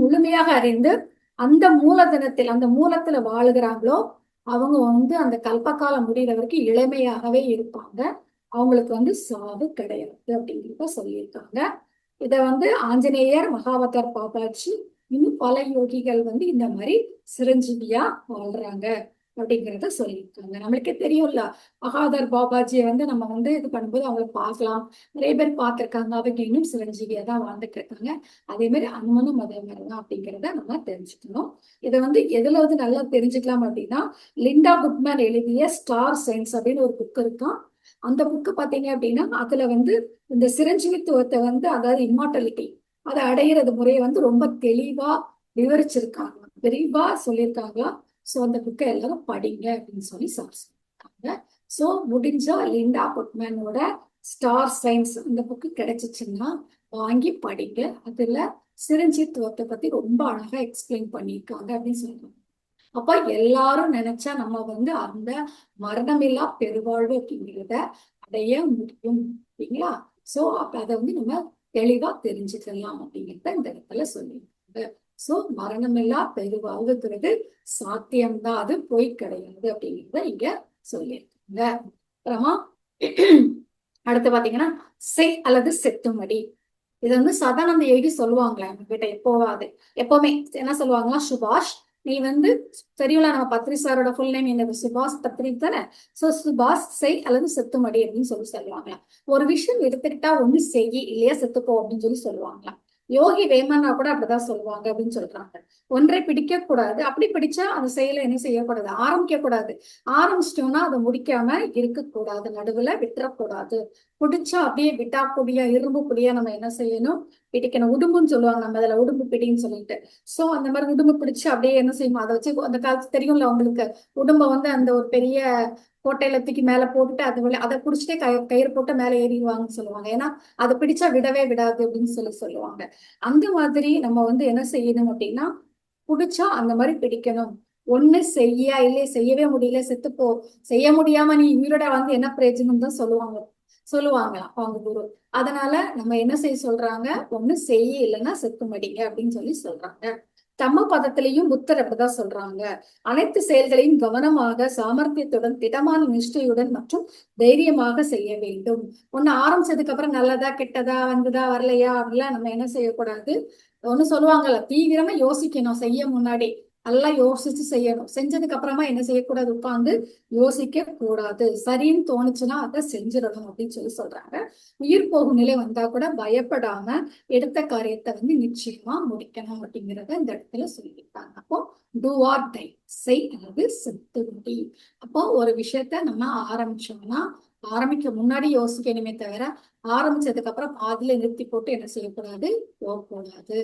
முழுமையாக அறிந்து அந்த மூலதனத்தில், அந்த மூலத்துல வாழுகிறாங்களோ அவங்க அந்த கல்பகாலம் முடிகிற வரைக்கும் இளமையாகவே இருப்பாங்க. அவங்களுக்கு சாவு கிடையாது அப்படிங்கிறத சொல்லியிருக்காங்க. இத ஆஞ்சநேயர், மகாவதர் பாபாஜி, இன்னும் பல யோகிகள் இந்த மாதிரி சிரஞ்சீவியா வாழ்றாங்க அப்படிங்கிறத சொல்லியிருக்காங்க. நம்மளுக்கே தெரியும்ல, மகாவதர் பாபாஜியை நம்ம இது பண்ணும்போது அவங்களை பார்க்கலாம், நிறைய பேர் பார்த்திருக்காங்க. அவங்க இன்னும் சிரஞ்சீவியா தான் வாழ்ந்துட்டு இருக்காங்க. அதே மாதிரி அனுமனும் அதே மாதிரிதான் அப்படிங்கிறத நம்ம தெரிஞ்சுக்கணும். இதை எதுல நல்லா தெரிஞ்சுக்கலாம் அப்படின்னா, லிண்டா குட்மேன் எழுதிய ஸ்டார் சயின்ஸ் அப்படின்னு ஒரு புக் இருக்கான். அந்த புக்கு பாத்தீங்க அப்படின்னா அதுல இந்த சிரஞ்சீவித்துவத்தை அதாவது இம்மார்டாலிட்டி அதை அடையிறது முறையை ரொம்ப தெளிவா விவரிச்சிருக்காங்க, விரிவா சொல்லியிருக்காங்களா. சோ அந்த புக்கை எல்லாரும் படிங்க அப்படின்னு சொல்லியிருக்காங்க. சோ முடிஞ்சா லிண்டா குட்மேனோட ஸ்டார் சயின்ஸ் இந்த புக்கு கிடைச்சிச்சுன்னா வாங்கி படிங்க. அதுல சிரஞ்சீவித்துவத்தை பத்தி ரொம்ப அழகா எக்ஸ்பிளைன் பண்ணியிருக்காங்க அப்படின்னு சொல்றாங்க. அப்ப எல்லாரும் நினைச்சா நம்ம அந்த மரணமில்லா பெருவாழ்வு அப்படிங்கிறத அடைய முடியும் அப்படிங்களா. சோ அப்ப அதை நம்ம தெளிவா தெரிஞ்சுக்கலாம் அப்படிங்கிறத இந்த இடத்துல சொல்லியிருக்காங்க. சோ மரணமில்லா பெருவாழ்வுங்கிறது சாத்தியம்தான், அது பொய் கிடையாது அப்படிங்கிறத இங்க சொல்லியிருக்காங்க. அப்புறமா அடுத்து பாத்தீங்கன்னா செய் அல்லது செத்துமடி. இது சதானந்த யோகி சொல்லுவாங்களே நம்ம கிட்ட எப்பவுமே என்ன சொல்லுவாங்களா, சுபாஷ் நீ தெரியும்ல, நம்ம பத்ரி சாரோட ஃபுல் நேம் என்னது, சுபாஷ் பத்ரி தானே. சோ சுபாஷ் செய் அல்லது செத்துமடி அப்படின்னு சொல்லுவாங்களாம். ஒரு விஷயம் எடுத்துக்கிட்டா ஒண்ணு செய், இல்லையா செத்துப்போ அப்படின்னு சொல்லுவாங்களாம். யோகி வேமன்னா கூட அப்படிதான் சொல்லுவாங்க அப்படின்னு சொல்றாங்க. ஒன்றை பிடிக்க கூடாது, அப்படி பிடிச்சா அந்த செயலை என்ன செய்யக்கூடாது, ஆரம்பிக்க கூடாது. ஆரம்பிச்சிட்டோம்னா அதை முடிக்காம இருக்கக்கூடாது, நடுவுல விட்டுறக்கூடாது. பிடிச்சா அப்படியே விட்டா பொடியா, இரும்பு பொடியா நம்ம என்ன செய்யணும், பிடிக்கணும். உடும்புன்னு சொல்லுவாங்க நம்ம அதுல, உடும்பு பிடின்னு சொல்லிட்டு. சோ அந்த மாதிரி உடும்பு பிடிச்சு அப்படியே என்ன செய்யணும், அதை வச்சு அந்த காலத்து தெரியும்ல உங்களுக்கு, உடும்ப அந்த ஒரு பெரிய கோட்டையில தூக்கி மேல போட்டுட்டு அதை பிடிச்சிட்டே கயிறு போட்டு மேல ஏறிடுவாங்கன்னு சொல்லுவாங்க. ஏன்னா அதை பிடிச்சா விடவே விடாது அப்படின்னு சொல்லுவாங்க. அந்த மாதிரி நம்ம என்ன செய்யணும் அப்படின்னா, பிடிச்சா அந்த மாதிரி பிடிக்கணும். ஒண்ணு செய்யா, இல்லையே செய்யவே முடியல செத்துப்போ, செய்ய முடியாம நீ உயிரோட என்ன பிரயோஜனம் தான் சொல்லுவாங்களாம் அவங்க குரு. அதனால நம்ம என்ன செய்ய சொல்றாங்க, ஒண்ணு செய்ய, இல்லைன்னா செத்து மடிங்க அப்படின்னு சொல்றாங்க. தம்ம பதத்திலையும் புத்தர் அப்படிதான் சொல்றாங்க. அனைத்து செயல்களையும் கவனமாக, சாமர்த்தியத்துடன், திடமான நிஷ்டையுடன் மற்றும் தைரியமாக செய்ய வேண்டும். ஒண்ணு ஆரம்பிச்சதுக்கு அப்புறம் நல்லதா கெட்டதா வந்ததா வரலையா அப்படிலாம் நம்ம என்ன செய்யக்கூடாது. ஒண்ணு சொல்லுவாங்கல்ல, தீவிரமா யோசிக்கணும் செய்ய முன்னாடி. நல்லா யோசிச்சு செய்யணும். செஞ்சதுக்கு அப்புறமா என்ன செய்யக்கூடாது, உட்கார்ந்து யோசிக்க கூடாது. சரின்னு தோணுச்சுன்னா அதை செஞ்சிடணும் அப்படின்னு சொல்லி சொல்றாங்க. உயிர் போகும் நிலை வந்தா கூட பயப்படாம எடுத்த காரியத்தை வந்து நிச்சயமா முடிக்கணும் அப்படிங்கிறத இந்த இடத்துல சொல்லியிருக்காங்க. அப்போ டூ ஆர் டை, செய் அல்லது செத்து முடி. அப்போ ஒரு விஷயத்த நம்ம ஆரம்பிச்சோம்னா ஆரம்பிக்க முன்னாடி யோசிக்கணுமே தவிர ஆரம்பிச்சதுக்கு அப்புறம் பாதியில நிறுத்தி போட்டு என்ன செய்யக்கூடாது, போகக்கூடாது.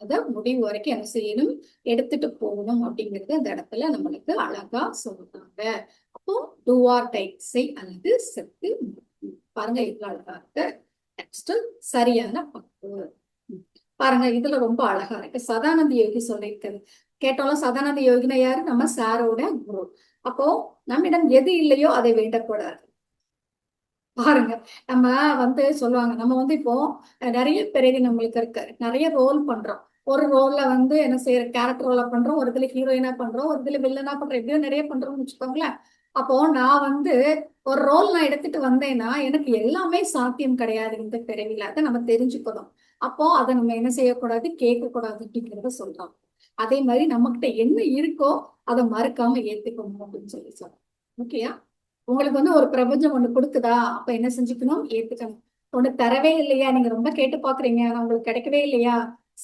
அத முடிவு வரைக்கும் என்ன செய்யணும், எடுத்துட்டு போகணும் அப்படிங்கறது அந்த இடத்துல நம்மளுக்கு அழகா சொல்றாங்க. அப்போ டூ ஆர் டை, செய் அல்லது செத்து முடி. பாருங்க இவ்வளவு அழகா இருக்கு. நெக்ஸ்ட் சரியான பண்பு. பாருங்க இதுல ரொம்ப அழகா இருக்கு. சதானந்த யோகி சொல்லியிருக்கிறது கேட்டாலும், சதானந்த யோகினா யாரு, நம்ம சாரோட குரு. அப்போ நம்மிடம் எது இல்லையோ அதை வேண்டக்கூடாது. பாருங்க நம்ம வந்து சொல்லுவாங்க, நம்ம வந்து இப்போ நிறைய பிறவி நம்மளுக்கு இருக்கு, நிறைய ரோல் பண்றோம். ஒரு ரோல்ல வந்து என்ன செய்யற, கேரக்டர் ரோலா பண்றோம், ஒரு இதுல ஹீரோயினா பண்றோம், ஒரு இதுல வில்லனா பண்றோம், எப்படியோ நிறைய பண்றோம்னு வச்சுக்கோங்களேன். அப்போ நான் வந்து ஒரு ரோல் நான் எடுத்துட்டு வந்தேன்னா எனக்கு எல்லாமே சாத்தியம் கிடையாது இந்த பிறவில, அதை நம்ம தெரிஞ்சுக்கணும். அப்போ அதை நம்ம என்ன செய்யக்கூடாது, கேட்க கூடாது அப்படிங்கிறத சொல்றோம். அதே மாதிரி நம்ம கிட்ட என்ன இருக்கோ அதை மறுக்காம ஏத்துக்கணும் அப்படின்னு சொல்லி சொல்றோம். ஓகேயா? உங்களுக்கு வந்து ஒரு பிரபஞ்சம் ஒண்ணு கொடுக்குதா, அப்ப என்ன செஞ்சுக்கணும், ஏத்துக்கணும். ஒண்ணு தரவே இல்லையா, நீங்க ரொம்ப கேட்டு பாக்குறீங்க ஆனா உங்களுக்கு கிடைக்கவே இல்லையா,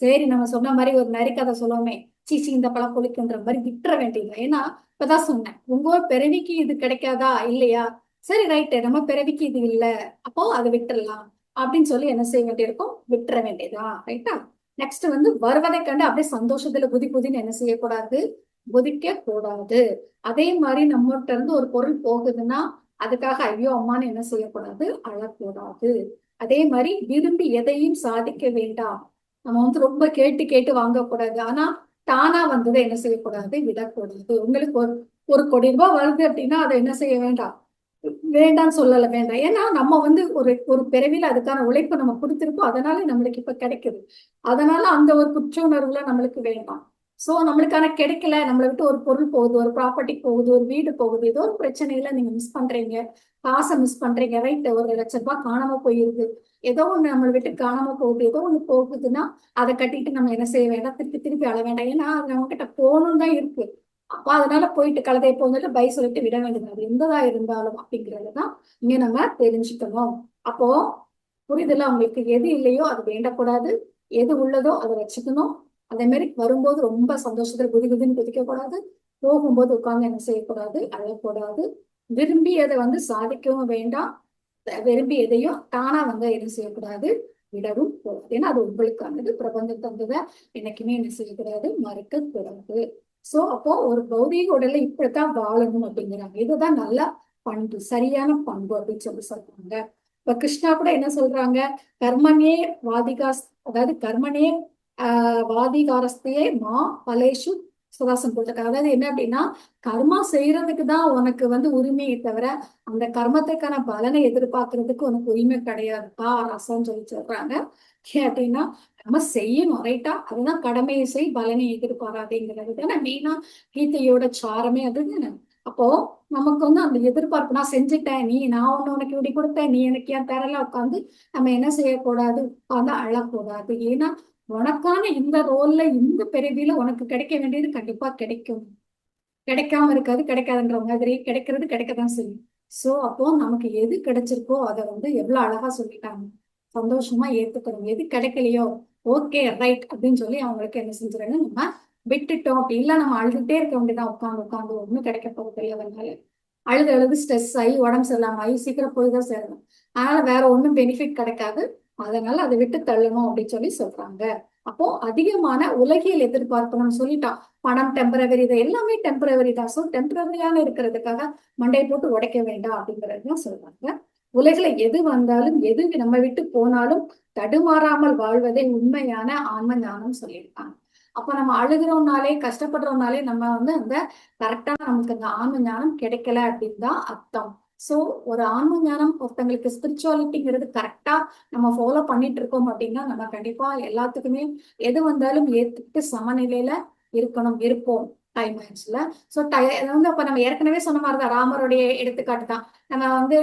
சரி நம்ம சொன்ன மாதிரி ஒரு நரிக்கதை சொல்லுவோமே, சீச்சி இந்த பழம் புளிக்குன்ற மாதிரி விட்டுற வேண்டியது. ஏன்னா இப்பதான் சொன்னேன், உங்க பிறவிக்கு இது கிடைக்காதா இல்லையா, சரி ரைட்டு நம்ம பிறவிக்கு இது இல்ல, அப்போ அதை விட்டுறலாம் அப்படின்னு சொல்லி என்ன செய்ய வேண்டியிருக்கும், விட்டுற வேண்டியதா. ரைட்டா? நெக்ஸ்ட் வந்து வருவதை கண்டு அப்படியே சந்தோஷத்துல குதி குதின்னு என்ன செய்யக்கூடாது, குதிக்க கூடாது. அதே மாதிரி நம்மகிட்ட இருந்து ஒரு பொருள் போகுதுன்னா அதுக்காக ஐயோ அம்மான்னு என்ன செய்யக்கூடாது, அழக்கூடாது. அதே மாதிரி விரும்பி எதையும் சாதிக்க வேண்டாம். நம்ம வந்து ரொம்ப கேட்டு கேட்டு வாங்கக்கூடாது. ஆனா தானா வந்ததை என்ன செய்யக்கூடாது, விடக்கூடாது. உங்களுக்கு ஒரு ஒரு கோடி ரூபாய் வருது அப்படின்னா அதை என்ன செய்ய வேண்டாம், வேண்டாம்னு சொல்லல, வேண்டாம். ஏன்னா நம்ம வந்து ஒரு ஒரு பிறவில அதுக்கான உழைப்பு நம்ம கொடுத்திருக்கோம், அதனால நம்மளுக்கு இப்ப கிடைக்குது. அதனால அந்த ஒரு குற்ற உணர்வுல நம்மளுக்கு வேண்டாம். சோ நம்மளுக்கான கிடைக்கல, நம்மளை விட்டு ஒரு பொருள் போகுது, ஒரு ப்ராப்பர்ட்டி போகுது, ஒரு வீடு போகுது, ஏதோ ஒரு பிரச்சனையில நீங்க மிஸ் பண்றீங்க, காசை மிஸ் பண்றீங்க, ரைட், ஒரு 1,00,000 ரூபாய் காணாம போயிருது, ஏதோ ஒண்ணு நம்மளை விட்டு காணாம போகுது, ஏதோ ஒண்ணு போகுதுன்னா அதை கட்டிட்டு நம்ம என்ன செய்ய வேண்டாம், திருப்பி திருப்பி அழ வேண்டாம். ஏன்னா அது நம்ம கிட்ட போகணும் தான் இருக்கு. அப்ப அதனால போயிட்டு கலதையை போந்துட்டு பை சொல்லிட்டு விட வேண்டியது, அது எந்ததா இருந்தாலும் அப்படிங்கறதுதான் இங்க நம்ம தெரிஞ்சுக்கணும். அப்போ புரிதல, உங்களுக்கு எது இல்லையோ அது வேண்டக்கூடாது, எது உள்ளதோ அதை வச்சுக்கணும். அதே மாதிரி வரும்போது ரொம்ப சந்தோஷத்துல குதி குதின்னு குதிக்க கூடாது, போகும்போது உட்கார்ந்து என்ன செய்யக்கூடாது, அழக்கூடாது. விரும்பி அதை வந்து சாதிக்கவும் வேண்டாம், விரும்பி எதையும் தானா வந்து என்ன செய்யக்கூடாது, விடவும் கூடாது. ஏன்னா அது உங்களுக்கானது, பிரபஞ்சம் தந்ததை என்னைக்குமே என்ன செய்யக்கூடாது, மறுக்க கூடாது. சோ அப்போ ஒரு பௌதீக உடலை இப்படித்தான் வாழணும் அப்படிங்கிறாங்க. இதுதான் நல்ல பண்பு, சரியான பண்பு அப்படின்னு சொல்லி சொல்றாங்க. இப்ப கிருஷ்ணா கூட என்ன சொல்றாங்க, கர்மனே வாதிகாஸ், அதாவது கர்மனே வாதிகாரஸ்தையே மா பலேஷு சுதாசன் போட்டிருக்காங்க. அதாவது என்ன அப்படின்னா, கர்மா செய்யறதுக்கு தான் உனக்கு வந்து உரிமையை தவிர அந்த கர்மத்துக்கான பலனை எதிர்பார்க்கறதுக்கு உனக்கு உரிமை கிடையாதுப்பா ரசம்னு சொல்லி சொல்றாங்க. ஏன் அப்படின்னா நம்ம செய்யணும், ரைட்டா, அதுதான் கடமையை செய் பலனை எதிர்பாராதேங்கிறது தானே மெயினா கீதையோட சாரமே அதுதானே. அப்போ நமக்கு வந்து அந்த எதிர்பார்ப்பு, நான் செஞ்சுட்டேன், நான் ஒண்ணு உனக்கு இப்படி கொடுத்தேன், நீ எனக்கு ஏன் தரல, உட்காந்து நம்ம என்ன செய்யக்கூடாது, உட்காந்து அழக்கூடாது. ஏன்னா உனக்கான இந்த ரோல்ல இந்த பிறவியில உனக்கு கிடைக்க வேண்டியது கண்டிப்பா கிடைக்கும், கிடைக்காம இருக்காது, கிடைக்காதுன்ற மாதிரி கிடைக்கிறது கிடைக்கதான் செய்யும். சோ அப்போ நமக்கு எது கிடைச்சிருக்கோ அதை வந்து எவ்வளவு அழகா சொல்லிட்டாங்க, சந்தோஷமா ஏத்துக்கணும். எது கிடைக்கலையோ ஓகே ரைட் அப்படின்னு சொல்லி அவங்களுக்கு என்ன செஞ்சிடணும், நம்ம விட்டுட்டோம். அப்படி இல்ல நம்ம அழுதுட்டே இருக்க வேண்டியதான், உட்காந்து உட்காந்து ஒண்ணும் கிடைக்க போறது இல்லை. அதனால அழுது அழுது ஸ்ட்ரெஸ் ஆகி உடம்பு சரியில்லாம ஆகி சீக்கிரம் போய் தான் சேரணும். அதனால வேற ஒண்ணும் பெனிஃபிட் கிடைக்காது. அதனால அதை விட்டு தள்ளணும் அப்படின்னு சொல்லி சொல்றாங்க. அப்போ அதிகமான உலகியல் எதிர்பார்ப்பு நம்ம சொல்லிட்டோம், பணம் டெம்பரவரி, இது எல்லாமே டெம்பரவரி தான். ஸோ டெம்பரவரியான இருக்கிறதுக்காக மண்டையை போட்டு உடைக்க வேண்டாம் அப்படிங்கிறது தான் சொல்றாங்க. உலகில எது வந்தாலும் எது நம்ம விட்டு போனாலும் தடுமாறாமல் வாழ்வதே உண்மையான ஆன்ம ஞானம் சொல்லியிருக்காங்க. அப்ப நம்ம அழுகிறோம்னாலே கஷ்டப்படுறோம்னாலே நம்ம வந்து அந்த கரெக்டா நமக்கு அந்த ஆன்ம ஞானம் கிடைக்கல அப்படின்னு தான் அர்த்தம். சோ ஒரு ஆன்ம ஞானம், ஒருத்தங்களுக்கு ஸ்பிரிச்சுவாலிட்டிங்கிறது கரெக்டா நம்ம ஃபாலோ பண்ணிட்டு இருக்கோம் அப்படின்னா நம்ம கண்டிப்பா எல்லாத்துக்குமே எது வந்தாலும் ஏத்துக்கிட்டு சமநிலையில இருக்கணும், இருப்போம் டைம் ஆயிடுச்சுல. சோ வந்து அப்ப நம்ம ஏற்கனவே சொன்ன மாதிரிதான், ராமருடைய எடுத்துக்காட்டு தான். நம்ம வந்து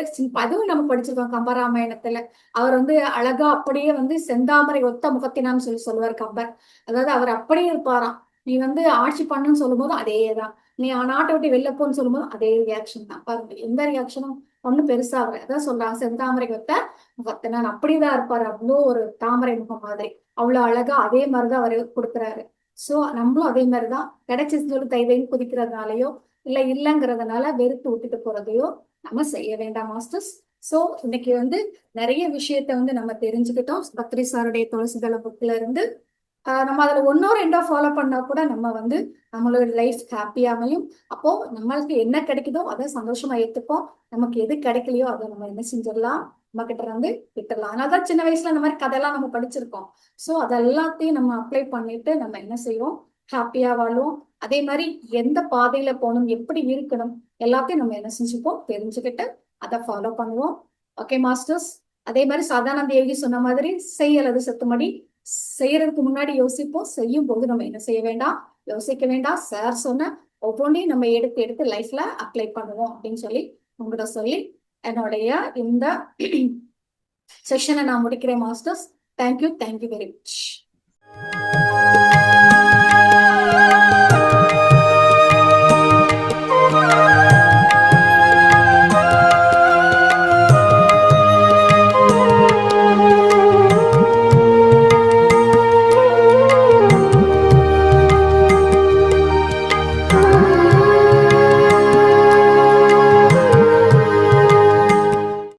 அதுவும் நம்ம படிச்சிருக்கோம் கம்பராமாயணத்துல. அவர் வந்து அழகா அப்படியே வந்து செந்தாமரை ஒத்த முகத்தினான்னு சொல்லி சொல்லுவார் கம்பர். அதாவது அவர் அப்படியே இருப்பாராம், நீ வந்து ஆட்சி பண்ணுன்னு சொல்லும் போதும் அதேதான், நீ நாட்டை விட்டு வெளில போன்னு சொல்லும் போதும் அதே ரியாக்ஷன் தான். பாருங்க எந்த ரியாக்ஷனும் ஒன்னும் பெருசா ஆகல. அதான் சொல்றாங்க செந்தாமரை கொத்த கொத்தனான் அப்படிதான் இருப்பாரு. அவ்வளோ ஒரு தாமரை முகம் மாதிரி அவ்வளவு அழகா அதே மாதிரிதான் அவரு கொடுக்குறாரு. சோ நம்மளும் அதே மாதிரிதான் கிடைச்சின்னு சொல்லி தைதைன்னு குதிக்கிறதுனாலயோ இல்ல இல்லைங்கிறதுனால வெறுத்து விட்டுட்டு போறதையோ நம்ம செய்ய வேண்டாம் மாஸ்டர்ஸ். சோ இன்னைக்கு வந்து நிறைய விஷயத்த வந்து நம்ம தெரிஞ்சுக்கிட்டோம் பத்ரி சாருடைய துளசிதள புக்ல இருந்து. நம்ம அதுல ஒன்னோ ரெண்டோ ஃபாலோ பண்ணா கூட நம்ம வந்து நம்மளோட லைஃப் ஹாப்பியா அமையும். அப்போ நம்மளுக்கு என்ன கிடைக்குதோ அதை சந்தோஷமா ஏத்துப்போம். நமக்கு எது கிடைக்கலையோ அதை நம்ம என்ன செஞ்சிடலாம், நம்ம கிட்ட இருந்து விட்டுடலாம். அதனாலதான் சின்ன வயசுல இந்த மாதிரி கதையெல்லாம் நம்ம படிச்சிருக்கோம். சோ அதெல்லாத்தையும் நம்ம அப்ளை பண்ணிட்டு நம்ம என்ன செய்வோம், ஹாப்பியா வாழுவோம். அதே மாதிரி எந்த பாதையில போகணும், எப்படி இருக்கணும், எல்லாத்தையும் நம்ம என்ன செஞ்சுப்போம் தெரிஞ்சுக்கிட்டு அதை ஃபாலோ பண்ணுவோம். Okay masters. அதே மாதிரி சாதாரண தேவி சொன்ன மாதிரி செய்யறது செத்துமடி, செய்யறதுக்கு முன்னாடி யோசிப்போம், செய்யும் போது நம்ம என்ன செய்ய வேண்டாம், யோசிக்க வேண்டாம். சார் சொன்ன ஒவ்வொன்றையும் நம்ம எடுத்து எடுத்து லைஃப்ல அப்ளை பண்ணுவோம் அப்படின்னு சொல்லி உங்கள்கிட்ட சொல்லி என்னுடைய இந்த செஷனை நான் முடிக்கிறேன் மாஸ்டர்ஸ். Thank you very much.